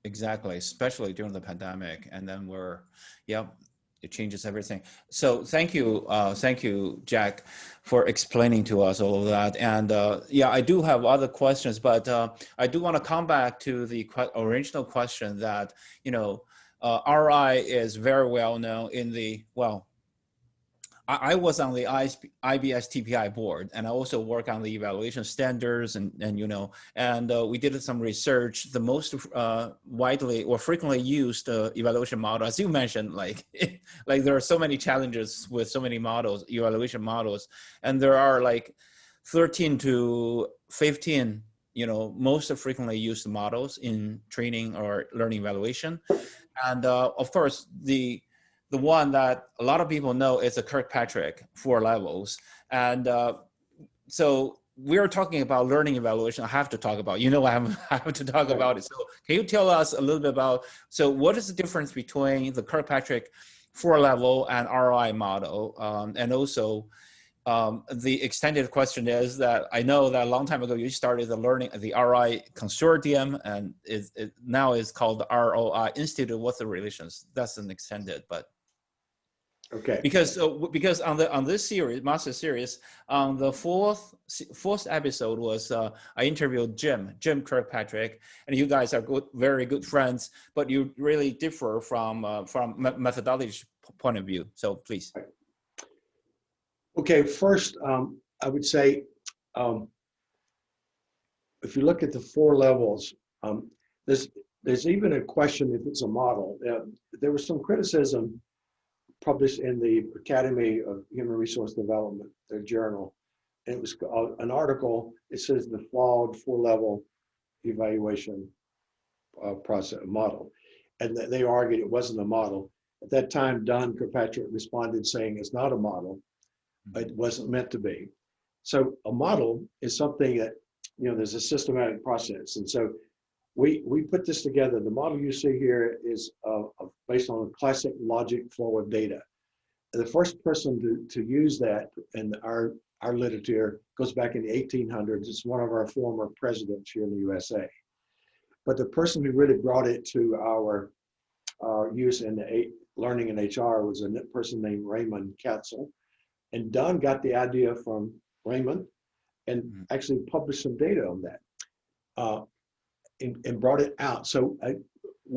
Exactly, especially during the pandemic. And then it changes everything. So thank you, Jack, for explaining to us all of that. And I do have other questions, but I do want to come back to the original question that, RI is very well known in the, I was on the IBS TPI board, and I also work on the evaluation standards, and we did some research. The most widely or frequently used evaluation model, as you mentioned, like there are so many challenges with so many models, evaluation models, and there are like 13 to 15, most frequently used models in training or learning evaluation, and of course the one that a lot of people know is the Kirkpatrick 4 levels. And so we're talking about learning evaluation. I have to talk about, I have to talk about it. So can you tell us a little bit about, so what is the difference between the Kirkpatrick 4 level and ROI model? And also the extended question is that I know that a long time ago you started the ROI consortium, and it now is called the ROI Institute. What's the relations? That's an extended, but. Okay. Because on this series, master series, on the fourth episode was I interviewed Jim Kirkpatrick, and you guys are very good friends, but you really differ from methodology point of view. So please. Okay. First, I would say, if you look at the 4 levels, there's even a question if it's a model. There was some criticism published in the Academy of Human Resource Development, their journal. And it was an article. It says the flawed 4-level evaluation process model. And they argued it wasn't a model. At that time, Don Kirkpatrick responded saying it's not a model. It wasn't meant to be. So a model is something that, there's a systematic process. And so we put this together. The model you see here is based on a classic logic flow of data. The first person to use that in our literature goes back in the 1800s. It's one of our former presidents here in the USA. But the person who really brought it to our use in the learning in HR was a person named Raymond Katzel. And Don got the idea from Raymond and actually published some data on that. And brought it out. So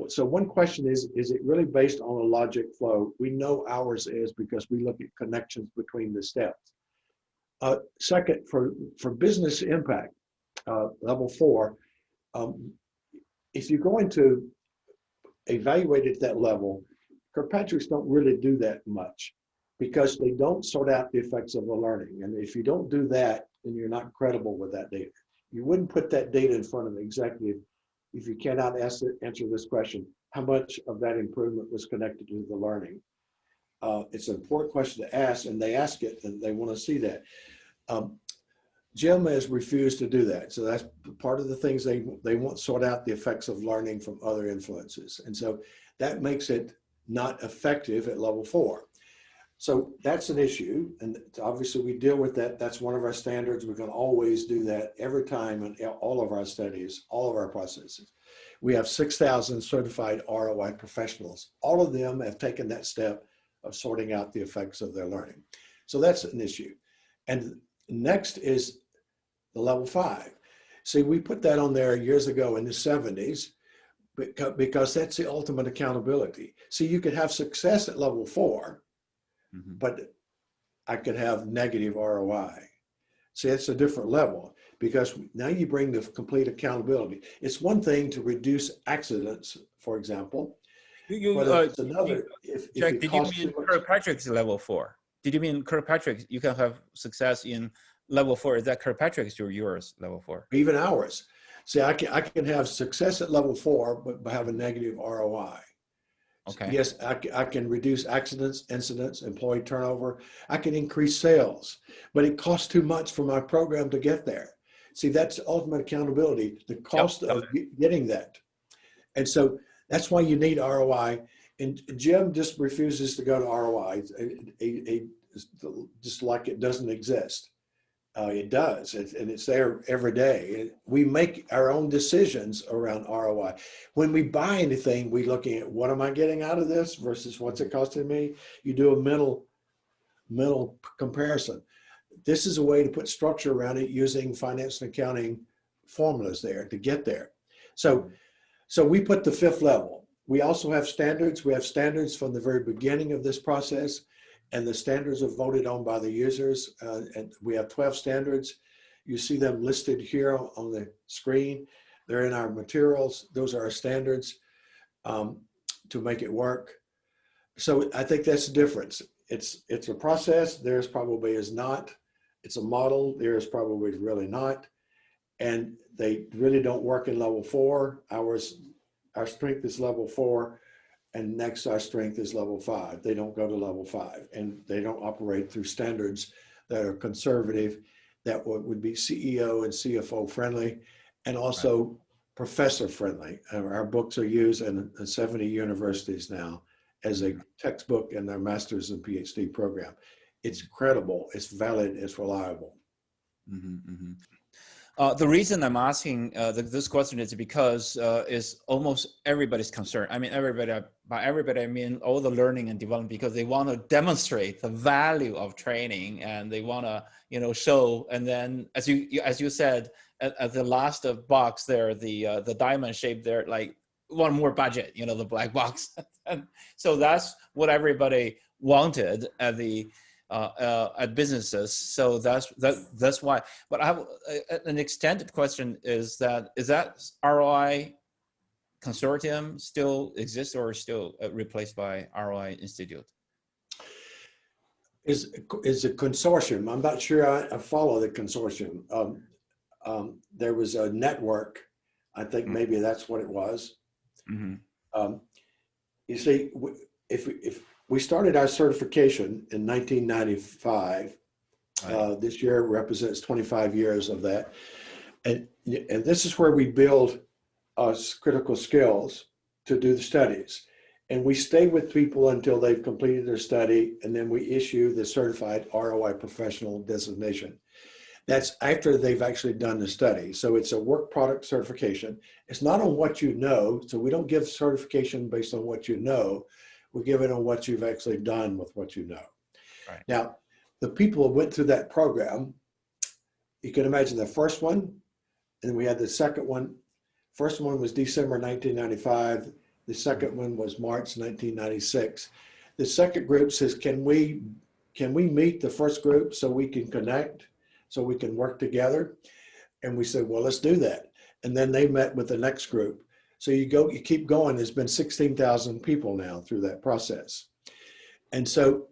So one question is it really based on a logic flow? We know ours is because we look at connections between the steps. Second, for business impact, level 4, if you're going to evaluate at that level, Kirkpatrick's don't really do that much because they don't sort out the effects of the learning. And if you don't do that, then you're not credible with that data. You wouldn't put that data in front of an executive if you cannot answer this question: how much of that improvement was connected to the learning? It's an important question to ask, and they ask it, and they want to see that. Jim has refused to do that. So that's part of the things they won't sort out the effects of learning from other influences. And so that makes it not effective at level 4. So that's an issue. And obviously we deal with that. That's one of our standards. We're going to always do that every time in all of our studies, all of our processes. We have 6,000 certified ROI professionals. All of them have taken that step of sorting out the effects of their learning. So that's an issue. And next is the level 5. See, we put that on there years ago in the 70s because that's the ultimate accountability. See, you could have success at level 4, but I could have negative ROI. See, it's a different level because now you bring the complete accountability. It's one thing to reduce accidents, for example, but it's another. Jack, did you mean Kirkpatrick's level 4? Did you mean Kirkpatrick, you can have success in level 4? Is that Kirkpatrick's or yours level 4? Even ours. See, I can have success at level 4, but have a negative ROI. Okay. Yes, I can reduce accidents, incidents, employee turnover. I can increase sales, but it costs too much for my program to get there. See, that's ultimate accountability, the cost of getting that. And so that's why you need ROI. And Jim just refuses to go to ROI, just like it doesn't exist. It does, and it's there every day. We make our own decisions around ROI. When we buy anything, we're looking at what am I getting out of this versus what's it costing me. You do a mental comparison. This is a way to put structure around it using finance and accounting formulas there to get there. So we put the 5th level. We also have standards. We have standards from the very beginning of this process. And the standards are voted on by the users. And we have 12 standards. You see them listed here on the screen. They're in our materials. Those are our standards to make it work. So I think that's the difference. It's a process. Theirs probably is not. It's a model. Theirs probably really not. And they really don't work in level 4. Our strength is level 4. And next, our strength is level 5. They don't go to level 5, and they don't operate through standards that are conservative, that would be CEO and CFO friendly, and also professor friendly. Our books are used in 70 universities now as a textbook in their master's and PhD program. It's credible, it's valid, it's reliable. The reason I'm asking this question is because is almost everybody's concern. I mean, by everybody, I mean all the learning and development, because they want to demonstrate the value of training, and they want to, show. And then, as you said, at the last box there, the diamond shape there, like one more budget, the black box. And so that's what everybody wanted at at businesses. So that's why. But I have an extended question: is that ROI consortium still exists, or still replaced by ROI Institute? Is a consortium. I'm not sure I follow the consortium. There was a network. I think maybe that's what it was. You see, if we started our certification in 1995. This year represents 25 years of that. And this is where we build critical skills to do the studies. And we stay with people until they've completed their study, and then we issue the certified ROI professional designation. That's after they've actually done the study. So it's a work product certification. It's not on what you know. So we don't give certification based on what you know. We give it on what you've actually done with what you know. Right. Now, the people who went through that program, you can imagine the first one, and we had the second one. First one was December 1995. The second one was March 1996. The second group says, can we meet the first group so we can connect, so we can work together? And we said, well, let's do that. And then they met with the next group. So you keep going. There's been 16,000 people now through that process. And so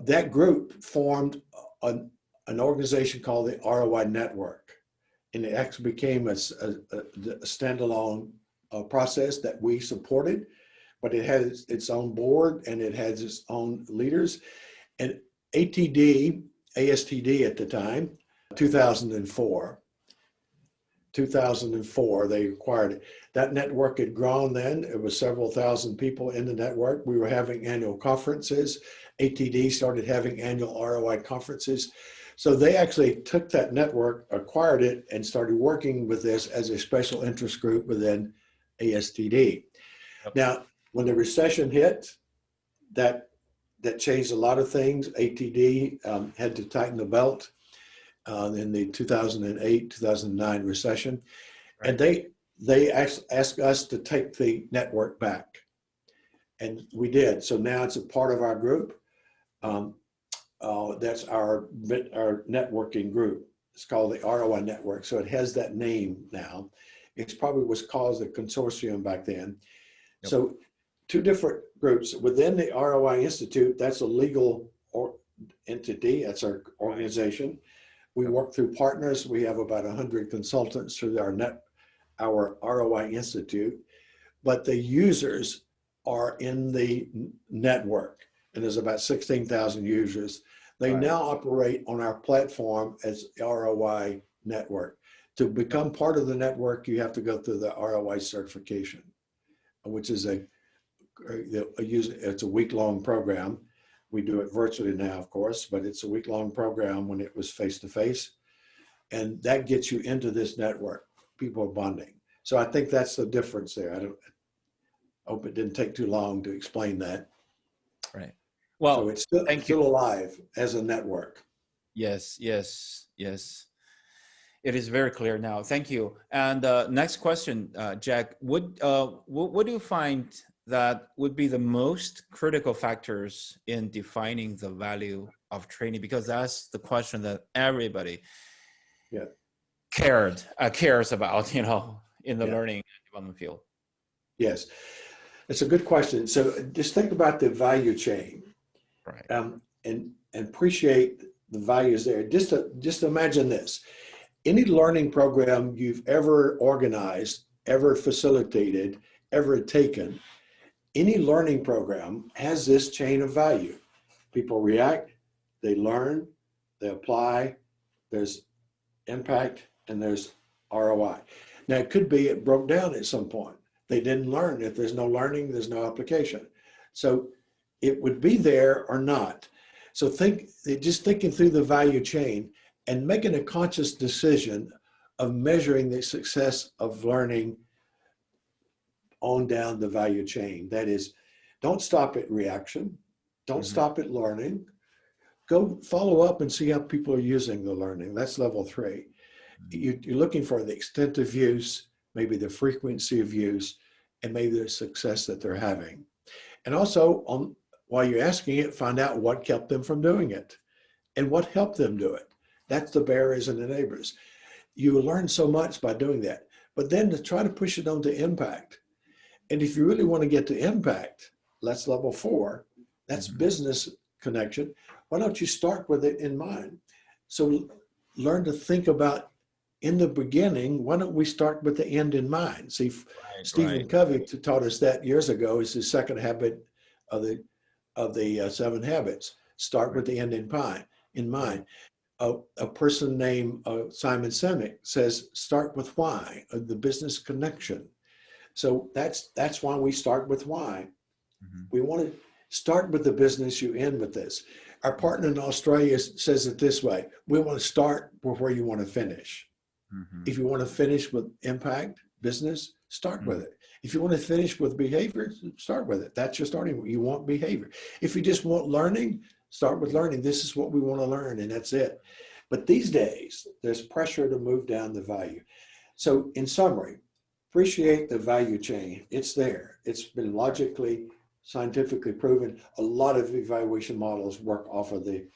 that group formed an organization called the ROI Network. And it actually became a standalone process that we supported, but it has its own board and it has its own leaders. And ASTD at the time, 2004, they acquired it. That network had grown then. It was several thousand people in the network. We were having annual conferences. ATD started having annual ROI conferences. So they actually took that network, acquired it, and started working with this as a special interest group within ASTD. Yep. Now, when the recession hit, that changed a lot of things. ATD had to tighten the belt in the 2008, 2009 recession. Right. And they asked us to take the network back. And we did. So now it's a part of our group. That's our networking group. It's called the ROI Network. So it has that name now. It probably was called the consortium back then. Yep. So two different groups within the ROI Institute. That's a legal entity. That's our organization. We work through partners. We have about 100 consultants through our ROI Institute, but the users are in the network, and there's about 16,000 users. They now operate on our platform as ROI Network. To become part of the network, you have to go through the ROI certification, which is it's a week-long program. We do it virtually now, of course, but it's a week-long program when it was face-to-face. And that gets you into this network. People are bonding. So I think that's the difference there. I hope it didn't take too long to explain that. Right. Well, so it's still alive as a network. Yes, yes, yes. It is very clear now. Thank you. And next question, Jack, what do you find that would be the most critical factors in defining the value of training? Because that's the question that everybody cares about, in the learning and development field. Yes, it's a good question. So just think about the value chain, right? And appreciate the values there. Just imagine this. Any learning program you've ever organized, ever facilitated, ever taken, any learning program has this chain of value. People react, they learn, they apply, there's impact, and there's ROI. Now, it could be it broke down at some point. They didn't learn. If there's no learning, there's no application. So it would be there or not. So just thinking through the value chain and making a conscious decision of measuring the success of learning on down the value chain. That is, don't stop at reaction. Don't stop at learning. Go follow up and see how people are using the learning. That's level 3. You're looking for the extent of use, maybe the frequency of use, and maybe the success that they're having. And also, while you're asking it, find out what kept them from doing it and what helped them do it. That's the barriers and enablers. You learn so much by doing that, but then to try to push it on to impact. And if you really want to get to impact, that's level 4. That's business connection. Why don't you start with it in mind? So learn to think about in the beginning, why don't we start with the end in mind? See, Stephen Covey taught us that years ago. Is the second habit of the 7 habits. Start with the end in mind. A person named Simon Sinek says, start with why, the business connection. So that's why we start with why. We want to start with the business, you end with this. Our partner in Australia says it this way: we want to start where you want to finish. If you want to finish with impact, business, start with it. If you want to finish with behavior, start with it. That's your starting point. You want behavior. If you just want learning, start with learning. This is what we want to learn, and that's it. But these days, there's pressure to move down the value. So in summary, appreciate the value chain. It's there. It's been logically, scientifically proven. A lot of evaluation models work off of the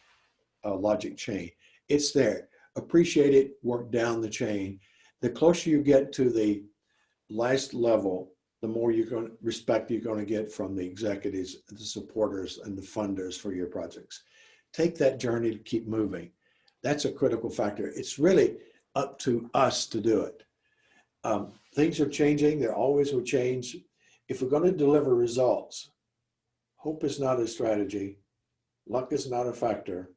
logic chain. It's there. Appreciate it, work down the chain. The closer you get to the last level, the more respect you're going to get from the executives, the supporters, and the funders for your projects. Take that journey to keep moving. That's a critical factor. It's really up to us to do it. Things are changing. They always will change. If we're going to deliver results, hope is not a strategy. Luck is not a factor.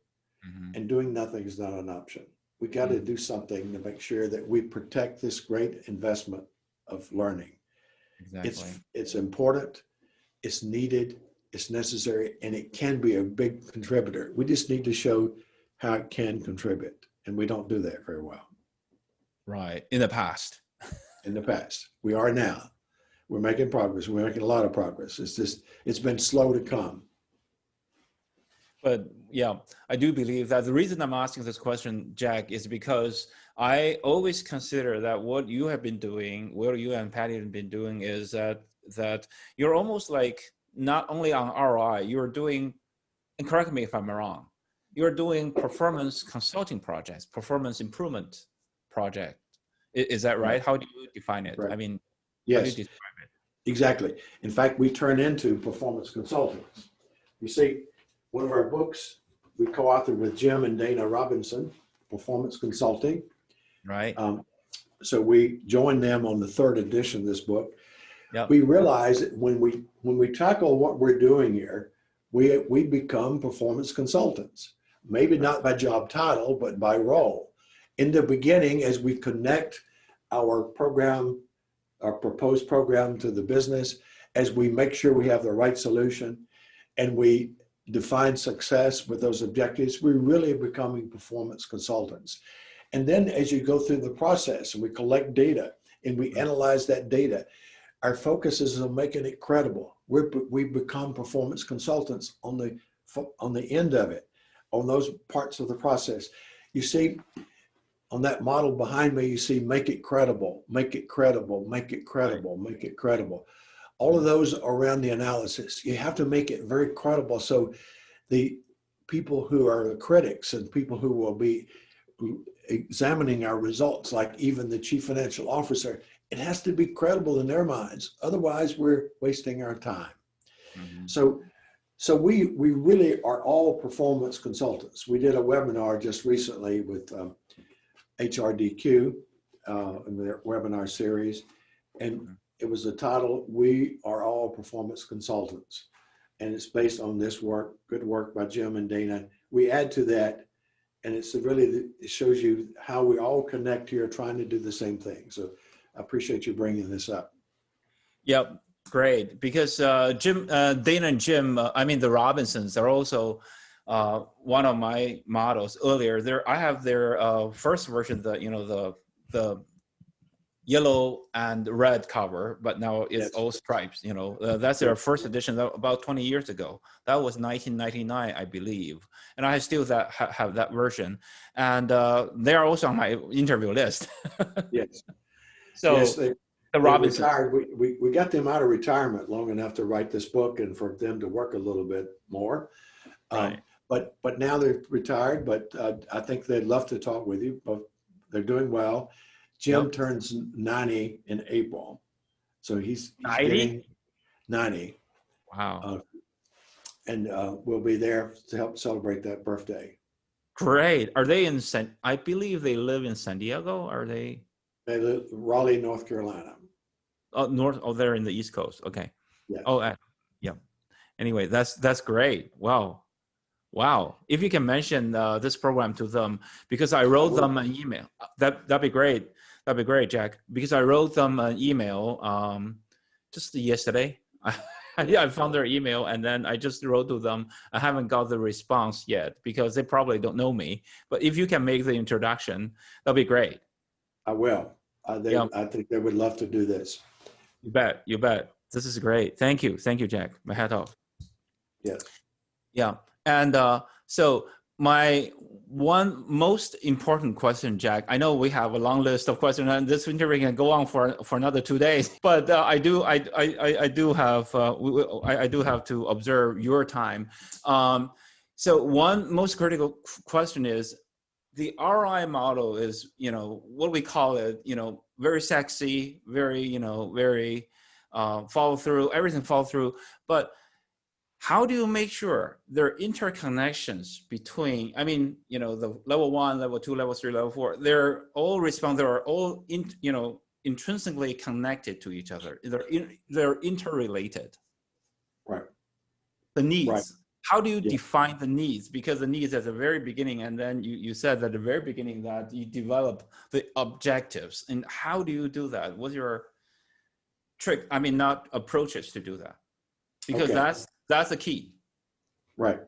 And doing nothing is not an option. We got to do something to make sure that we protect this great investment of learning. Exactly. It's important, it's needed, it's necessary, and it can be a big contributor. We just need to show how it can contribute, and we don't do that very well. Right. In the past. In the past. We are now. We're making progress. We're making a lot of progress. It's just, it's been slow to come. But yeah, I do believe that the reason I'm asking this question, Jack, is because I always consider that what you have been doing, what you and Patty have been doing, is that you're almost like not only on ROI, you're doing, and correct me if I'm wrong, you're doing performance consulting projects, performance improvement project. Is that right? How do you define it? Right. I mean, yes, how do you describe it? Exactly. In fact, we turn into performance consultants. You see, one of our books we co-authored with Jim and Dana Robinson, Performance Consulting. Right. So we joined them on the third edition of this book. Yep. We realize that when we tackle what we're doing here, we become performance consultants. Maybe not by job title, but by role. In the beginning, as we connect our program, our proposed program to the business, as we make sure we have the right solution, and we define success with those objectives, we're really becoming performance consultants. And then as you go through the process and we collect data and we analyze that data, our focus is on making it credible. We become performance consultants on the end of it, on those parts of the process. You see, on that model behind me, you see, make it credible, make it credible, make it credible, make it credible. All of those around the analysis, you have to make it very credible. So the people who are the critics and people who will be examining our results, like even the chief financial officer, it has to be credible in their minds. Otherwise, we're wasting our time. So we really are all performance consultants. We did a webinar just recently with HRDQ in their webinar series, and it was the title, "We Are All Performance Consultants." And it's based on this work, good work by Jim and Dana. We add to that, and it's really, it shows you how we all connect here trying to do the same thing. So I appreciate you bringing this up. Yep, great. Because Dana and Jim, I mean the Robinsons, are also one of my models earlier. I have their first version, the yellow and red cover, but now it's Yes. all stripes. That's their first edition about 20 years ago. That was 1999, I believe, and I still have that version. And they are also on my interview list. Yes. So yes, the they Robinsons. retired. We got them out of retirement long enough to write this book and for them to work a little bit more. Right. But now they're retired. But I think they'd love to talk with you. But they're doing well. Jim turns 90 in April, so he's 90? getting 90. Wow. And we'll be there to help celebrate that birthday. Great. Are they in I believe they live in San Diego. Are they? They live Raleigh, North Carolina. Oh, north. Oh, they're in the East Coast. Okay. Yes. Oh, yeah. Anyway, that's great. Wow. If you can mention this program to them, because I wrote them an email. That'd be great. That'd be great, Jack. Because I wrote them an email just yesterday. I found their email and then I just wrote to them. I haven't got the response yet because they probably don't know me. But if you can make the introduction, that'd be great. I will. I think they would love to do this. You bet. This is great. Thank you, Jack. My hat off. Yes. Yeah. And so my one most important question, Jack, I know we have a long list of questions and this interview can go on for another 2 days, but I do have to observe your time. So one most critical question is, the ROI model is, what we call it, very sexy, very, very follow through, everything follow through. But how do you make sure there are interconnections between, the level 1, level 2, level 3, level 4, they're all intrinsically connected to each other. They're interrelated. Right. The needs. Right. How do you define the needs? Because the needs at the very beginning, and then you said at the very beginning that you develop the objectives. And how do you do that? What's your trick? Not approaches to do that, because that's the key. Right.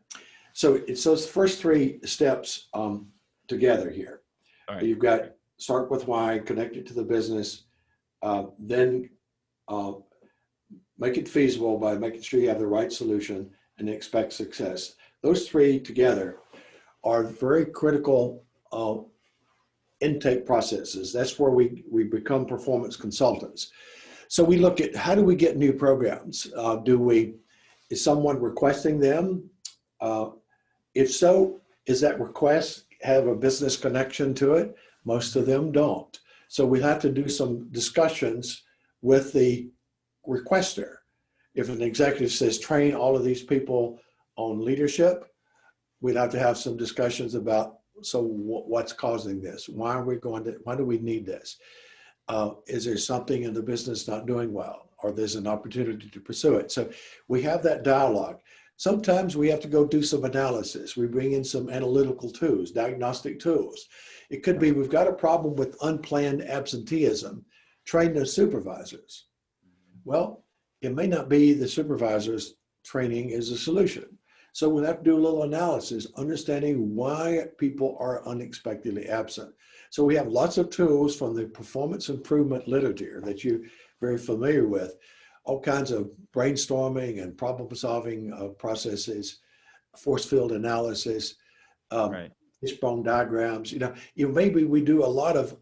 So it's those first 3 steps together here. All right. You've got start with why, connect it to the business, then make it feasible by making sure you have the right solution, and expect success. Those 3 together are very critical intake processes. That's where we become performance consultants. So we look at, how do we get new programs? Is someone requesting them? If so, is that request have a business connection to it? Most of them don't. So we have to do some discussions with the requester. If an executive says, train all of these people on leadership, we'd have to have some discussions about, so what's causing this? Why do we need this? Is there something in the business not doing well, or there's an opportunity to pursue it? So we have that dialogue. Sometimes we have to go do some analysis. We bring in some analytical tools, diagnostic tools. It could be, we've got a problem with unplanned absenteeism. Train those supervisors. Well, it may not be the supervisor's training is a solution. So we'll have to do a little analysis, understanding why people are unexpectedly absent. So we have lots of tools from the performance improvement literature that you're very familiar with, all kinds of brainstorming and problem solving processes, force field analysis, fishbone diagrams. Maybe we do a lot of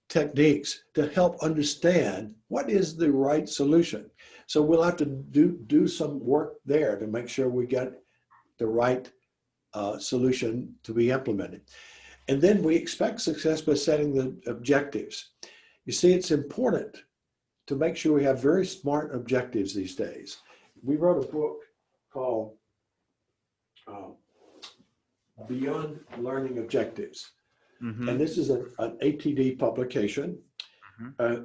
techniques to help understand what is the right solution. So we'll have to do some work there to make sure we get the right solution to be implemented. And then we expect success by setting the objectives. You see, it's important to make sure we have very smart objectives these days. We wrote a book called Beyond Learning Objectives. Mm-hmm. And this is an ATD publication. Mm-hmm.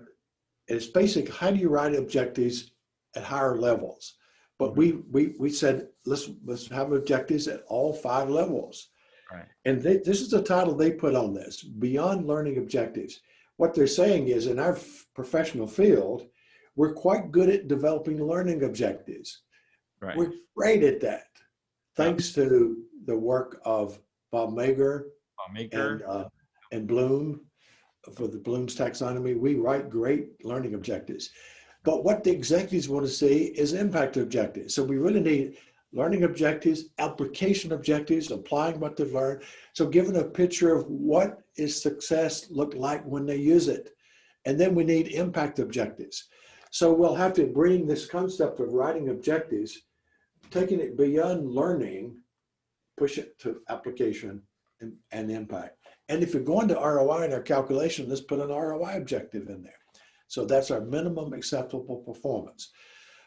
It's basic, how do you write objectives at higher levels? But we said, let's have objectives at all 5 levels. Right. And this is the title they put on this, Beyond Learning Objectives. What they're saying is, in our professional field, we're quite good at developing learning objectives. Right. We're great at that, thanks to the work of Bob Mager. And Bloom, for the Bloom's taxonomy. We write great learning objectives. But what the executives want to see is impact objectives. So we really need learning objectives, application objectives, applying what they've learned. So giving a picture of what is success look like when they use it. And then we need impact objectives. So we'll have to bring this concept of writing objectives, taking it beyond learning, push it to application and impact. And if you're going to ROI in our calculation, let's put an ROI objective in there. So that's our minimum acceptable performance.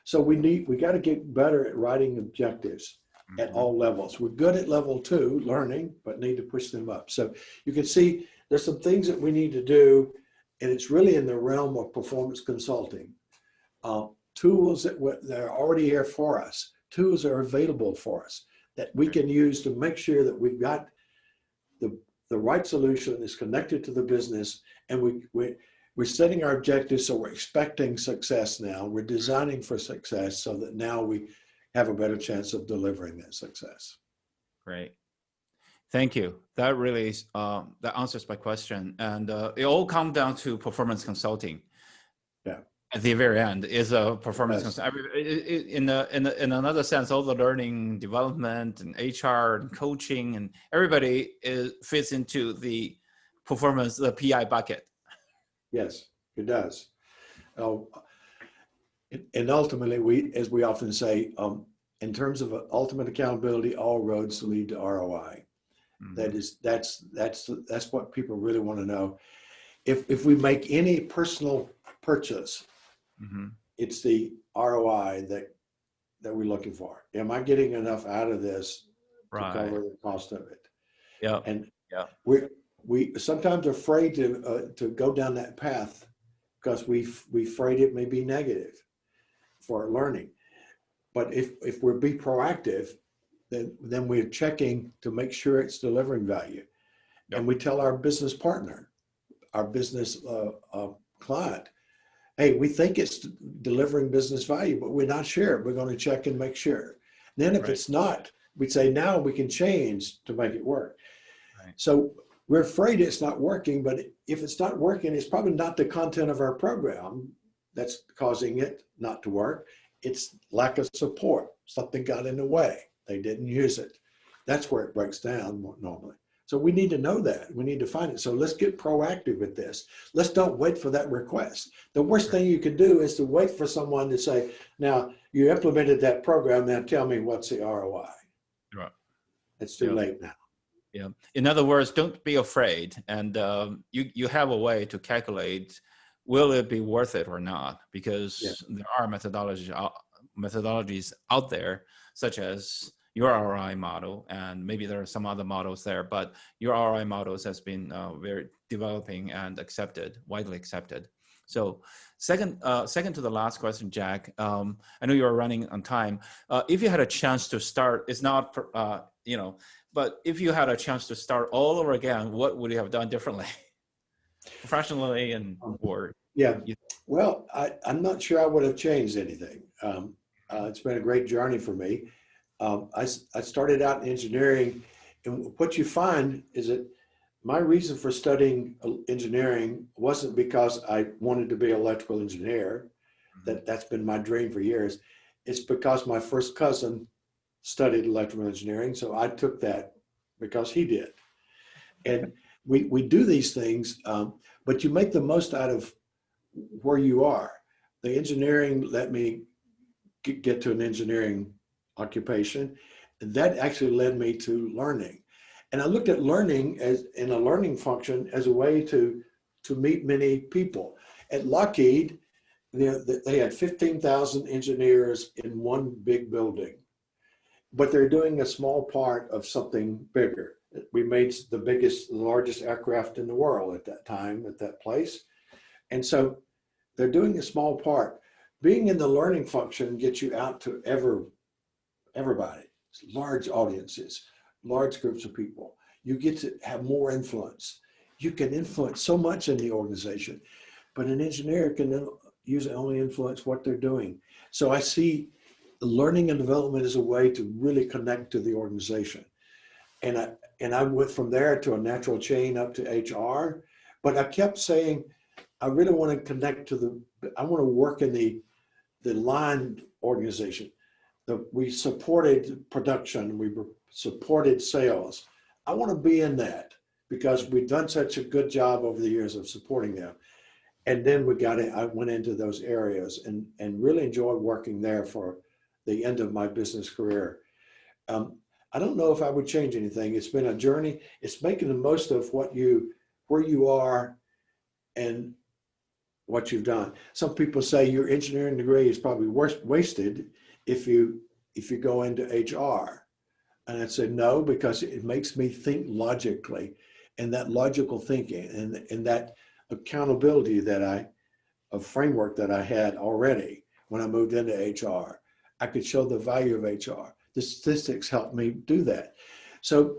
So we got to get better at writing objectives at all levels. We're good at level 2, learning, but need to push them up. So you can see there's some things that we need to do, and it's really in the realm of performance consulting. Tools that are already here for us, tools are available for us that we can use to make sure that we've got the right solution is connected to the business, and we're setting our objectives, so we're expecting success now. We're designing for success so that now we have a better chance of delivering that success. Great. Thank you. That really that answers my question. And it all comes down to performance consulting. Yeah. at the very end is a performance Yes. concern. In another sense, all the learning, development, and HR and coaching and everybody fits into the performance, the PI bucket. Yes, it does. And ultimately, as we often say, in terms of ultimate accountability, all roads lead to ROI. That's what people really want to know. If we make any personal purchase, it's the ROI that we're looking for. Am I getting enough out of this to cover the cost of it? Yeah. And we sometimes are afraid to go down that path because we afraid it may be negative for our learning. But if we're be proactive, then we're checking to make sure it's delivering value. Yep. And we tell our business partner, our business client, hey, we think it's delivering business value, but we're not sure. We're going to check and make sure. Then if it's not, we'd say, now we can change to make it work. Right. So we're afraid it's not working, but if it's not working, it's probably not the content of our program that's causing it not to work. It's lack of support. Something got in the way. They didn't use it. That's where it breaks down normally. So we need to know that. We need to find it. So let's get proactive with this. Let's don't wait for that request. The worst thing you can do is to wait for someone to say, now you implemented that program, now tell me what's the ROI. Right. It's too late now. Yeah. In other words, don't be afraid. And you have a way to calculate, will it be worth it or not? Because there are methodologies out there, such as your ROI model, and maybe there are some other models there, but your ROI models has been very developing and widely accepted. So second to the last question, Jack, I know you're running on time. If you had a chance to start, it's not, but if you had a chance to start all over again, what would you have done differently? Professionally and or? Yeah, well, I'm not sure I would have changed anything. It's been a great journey for me. I started out in engineering, and what you find is that my reason for studying engineering wasn't because I wanted to be an electrical engineer. That's been my dream for years. It's because my first cousin studied electrical engineering, so I took that because he did. And we do these things, but you make the most out of where you are. The engineering let me get to an engineering occupation. And that actually led me to learning. And I looked at learning as in a learning function as a way to meet many people. At Lockheed, they had 15,000 engineers in one big building, but they're doing a small part of something bigger. We made the largest aircraft in the world at that time, at that place. And so they're doing a small part. Being in the learning function gets you out to everybody, large audiences, large groups of people. You get to have more influence. You can influence so much in the organization, but an engineer can usually only influence what they're doing. So I see learning and development as a way to really connect to the organization. And I went from there to a natural chain up to HR, but I kept saying, I really want to connect to I want to work in the line organization. We supported production, we supported sales. I want to be in that because we've done such a good job over the years of supporting them. And then I went into those areas and really enjoyed working there for the end of my business career. I don't know if I would change anything. It's been a journey. It's making the most of where you are and what you've done. Some people say your engineering degree is probably wasted if you go into HR. And I said, no, because it makes me think logically, and that logical thinking and that accountability a framework that I had already when I moved into HR, I could show the value of HR. The statistics helped me do that. So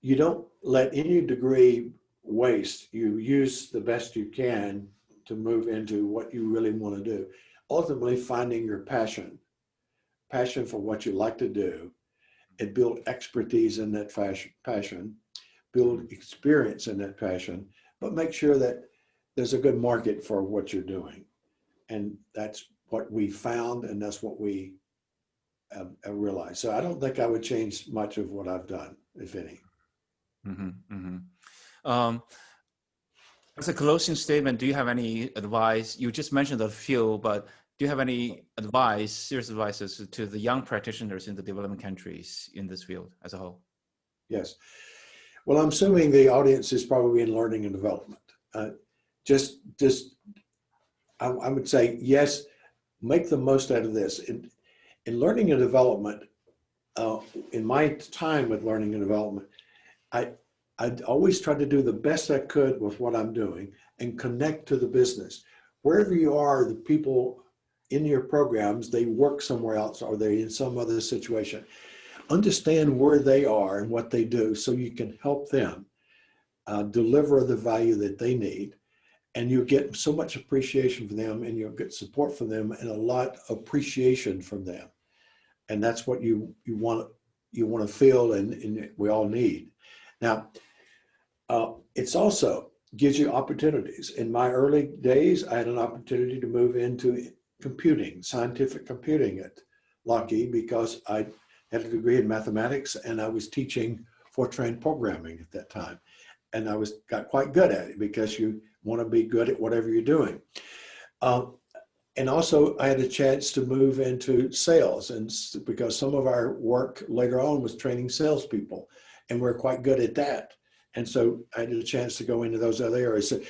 you don't let any degree waste. You use the best you can to move into what you really want to do. Ultimately, finding your passion for what you like to do, and build expertise in that passion, build experience in that passion, but make sure that there's a good market for what you're doing. And that's what we found, and that's what we have realized. So I don't think I would change much of what I've done, if any. Mm-hmm, mm-hmm. As a closing statement, do you have any advice? You just mentioned a few, but do you have any advice, serious advices to the young practitioners in the developing countries in this field as a whole? Yes. Well, I'm assuming the audience is probably in learning and development. I would say, yes, make the most out of this. In learning and development, in my time with learning and development, I'd always try to do the best I could with what I'm doing and connect to the business. Wherever you are, the people in your programs, they work somewhere else or they're in some other situation. Understand where they are and what they do so you can help them deliver the value that they need. And you get so much appreciation from them, and you'll get support from them and a lot of appreciation from them. And that's what you want to feel, and we all need. Now, it's also gives you opportunities. In my early days, I had an opportunity to move into computing, scientific computing at Lockheed, because I had a degree in mathematics and I was teaching Fortran programming at that time. And I got quite good at it because you want to be good at whatever you're doing. And also I had a chance to move into sales, and because some of our work later on was training salespeople, and we're quite good at that. And so I had a chance to go into those other areas. So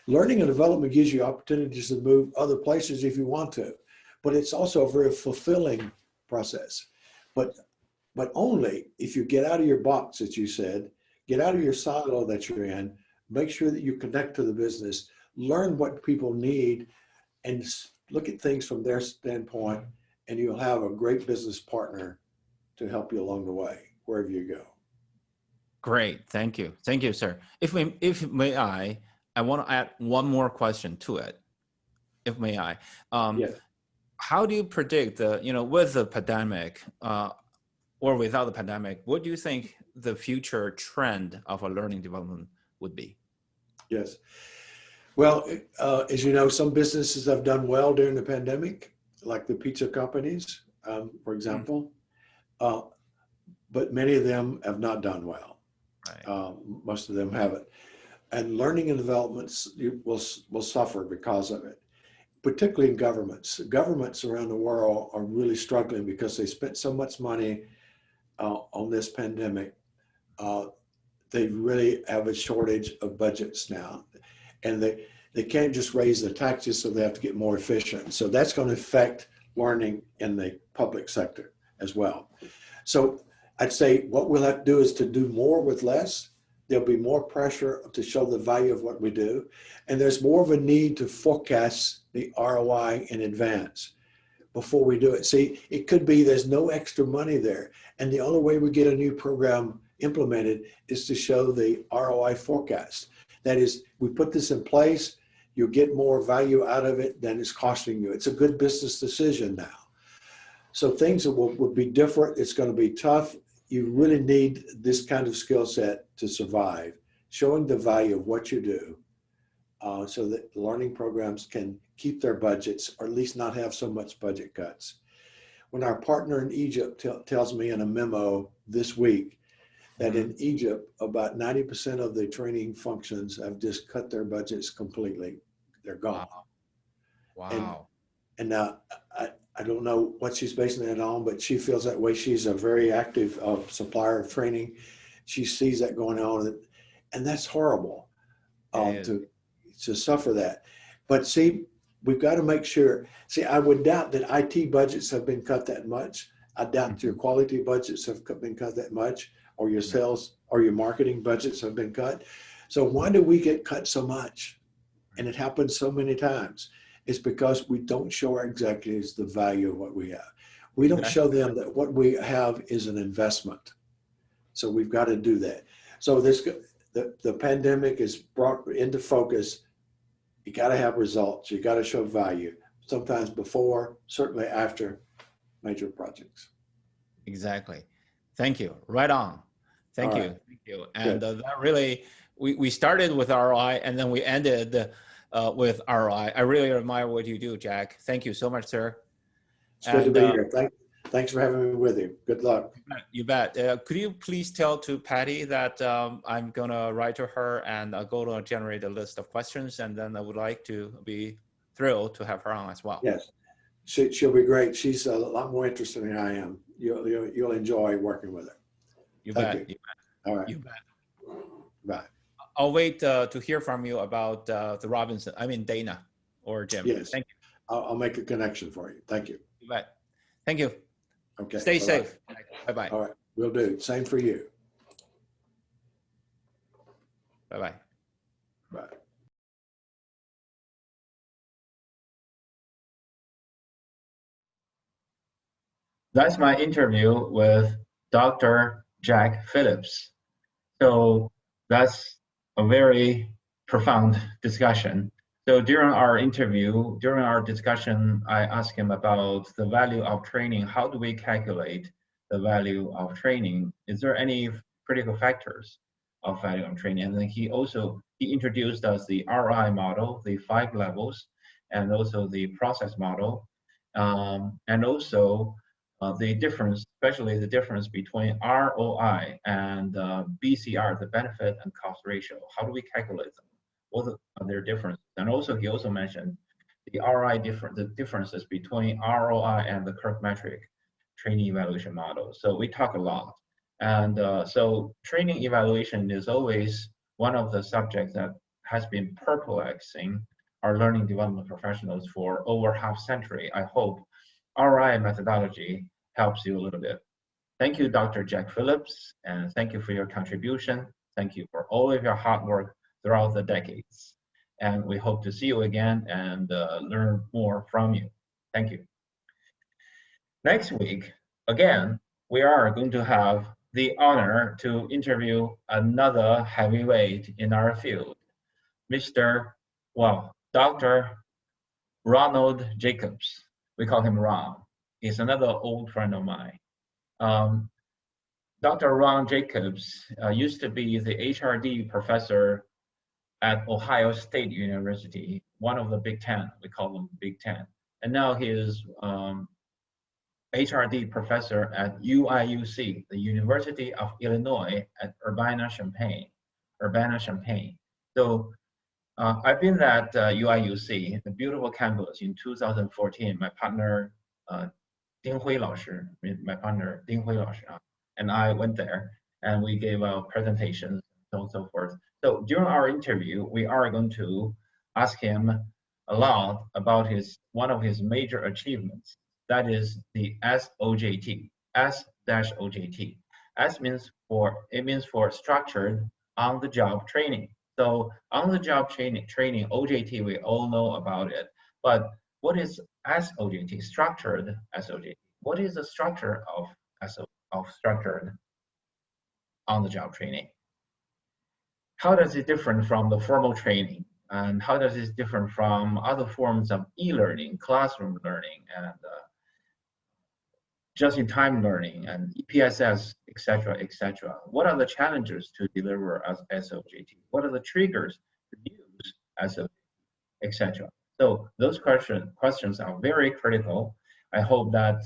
learning and development gives you opportunities to move other places if you want to, but it's also a very fulfilling process. But only if you get out of your box, as you said, get out of your silo that you're in, make sure that you connect to the business, learn what people need, and look at things from their standpoint, and you'll have a great business partner to help you along the way, wherever you go. Great, thank you, sir. If may I want to add one more question to it, if may I. Yes. How do you predict with the pandemic or without the pandemic, what do you think the future trend of a learning development would be? Yes. Well, as you know, some businesses have done well during the pandemic, like the pizza companies, for example, but many of them have not done well. Right. Most of them haven't. And learning and developments will suffer because of it, particularly in governments. Governments around the world are really struggling because they spent so much money on this pandemic. They really have a shortage of budgets now. And they can't just raise the taxes, so they have to get more efficient. So that's going to affect learning in the public sector as well. So I'd say what we'll have to do is to do more with less. There'll be more pressure to show the value of what we do. And there's more of a need to forecast the ROI in advance before we do it. See, it could be there's no extra money there. And the only way we get a new program implemented is to show the ROI forecast. That is, we put this in place, you'll get more value out of it than it's costing you. It's a good business decision now. So things will be different. It's going to be tough. You really need this kind of skill set to survive, showing the value of what you do so that learning programs can keep their budgets or at least not have so much budget cuts. When our partner in Egypt tells me in a memo this week that in Egypt, about 90% of the training functions have just cut their budgets completely. They're gone. Wow. And now I don't know what she's basing it on, but she feels that way. She's a very active supplier of training. She sees that going on, and that's horrible to suffer that. But see, we've got to make sure. See, I would doubt that IT budgets have been cut that much. I doubt your quality budgets have been cut that much, or your sales or your marketing budgets have been cut. So why do we get cut so much? And it happens so many times. It's because we don't show our executives the value of what we have. We don't show them that what we have is an investment. So we've got to do that. So the pandemic is brought into focus. You got to have results. You got to show value. Sometimes before, certainly after major projects. Exactly. Thank you. Right on. Thank you. And that really, we started with ROI and then we ended with ROI. I really admire what you do, Jack. Thank you so much, sir. It's good to be here. Thanks for having me with you. Good luck. You bet. Could you please tell to Patty that I'm going to write to her and I'm going to generate a list of questions, and then I would like to be thrilled to have her on as well. Yes, she'll be great. She's a lot more interested than I am. You'll enjoy working with her. You Thank bet. you. All right. You bet. Bye. I'll wait to hear from you about the Robinson. I mean, Dana or Jim. Yes. Thank you. I'll make a connection for you. Thank you. You bet. Thank you. Okay. Stay Bye-bye. safe. Bye-bye. All right. Will do. Same for you. Bye-bye. Bye. That's my interview with Dr. Jack Phillips. So that's a very profound discussion. So during our interview, during our discussion, I asked him about the value of training. How do we calculate the value of training? Is there any critical factors of value of training? And then he introduced us the RI model, the 5 levels, and also the process model, and also the difference, especially the difference between ROI and BCR, the benefit and cost ratio. How do we calculate them? What are their differences? And also, he also mentioned the the differences between ROI and the Kirkmetric training evaluation model. So we talk a lot. And so training evaluation is always one of the subjects that has been perplexing our learning development professionals for over half century. I hope RI methodology helps you a little bit. Thank you, Dr. Jack Phillips, and thank you for your contribution. Thank you for all of your hard work throughout the decades. And we hope to see you again and learn more from you. Thank you. Next week, again, we are going to have the honor to interview another heavyweight in our field, Dr. Ronald Jacobs. We call him Ron. He's another old friend of mine. Dr. Ron Jacobs used to be the HRD professor at Ohio State University, one of the Big Ten. We call them Big Ten. And now he is HRD professor at UIUC, the University of Illinois at Urbana-Champaign. So I've been at UIUC, the beautiful campus, in 2014. My partner, Ding Hui Lao Shi, and I went there, and we gave our presentations, so on and so forth. So during our interview, we are going to ask him a lot about one of his major achievements. That is the SOJT, S-OJT. S means for structured on-the-job training. So on-the-job training, OJT, we all know about it. But what is SOJT, structured SOJT? What is the structure of structured on-the-job training? How does it differ from the formal training? And how does it differ from other forms of e-learning, classroom learning, and just-in-time learning, and EPSS, et cetera, et cetera? What are the challenges to deliver as SOJT? What are the triggers to use SOJT, et cetera? So those questions are very critical. I hope that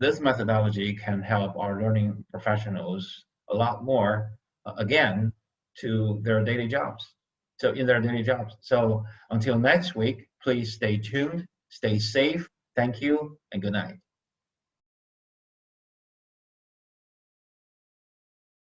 this methodology can help our learning professionals a lot more, again, to their daily jobs. So until next week, please stay tuned, stay safe. Thank you, and good night.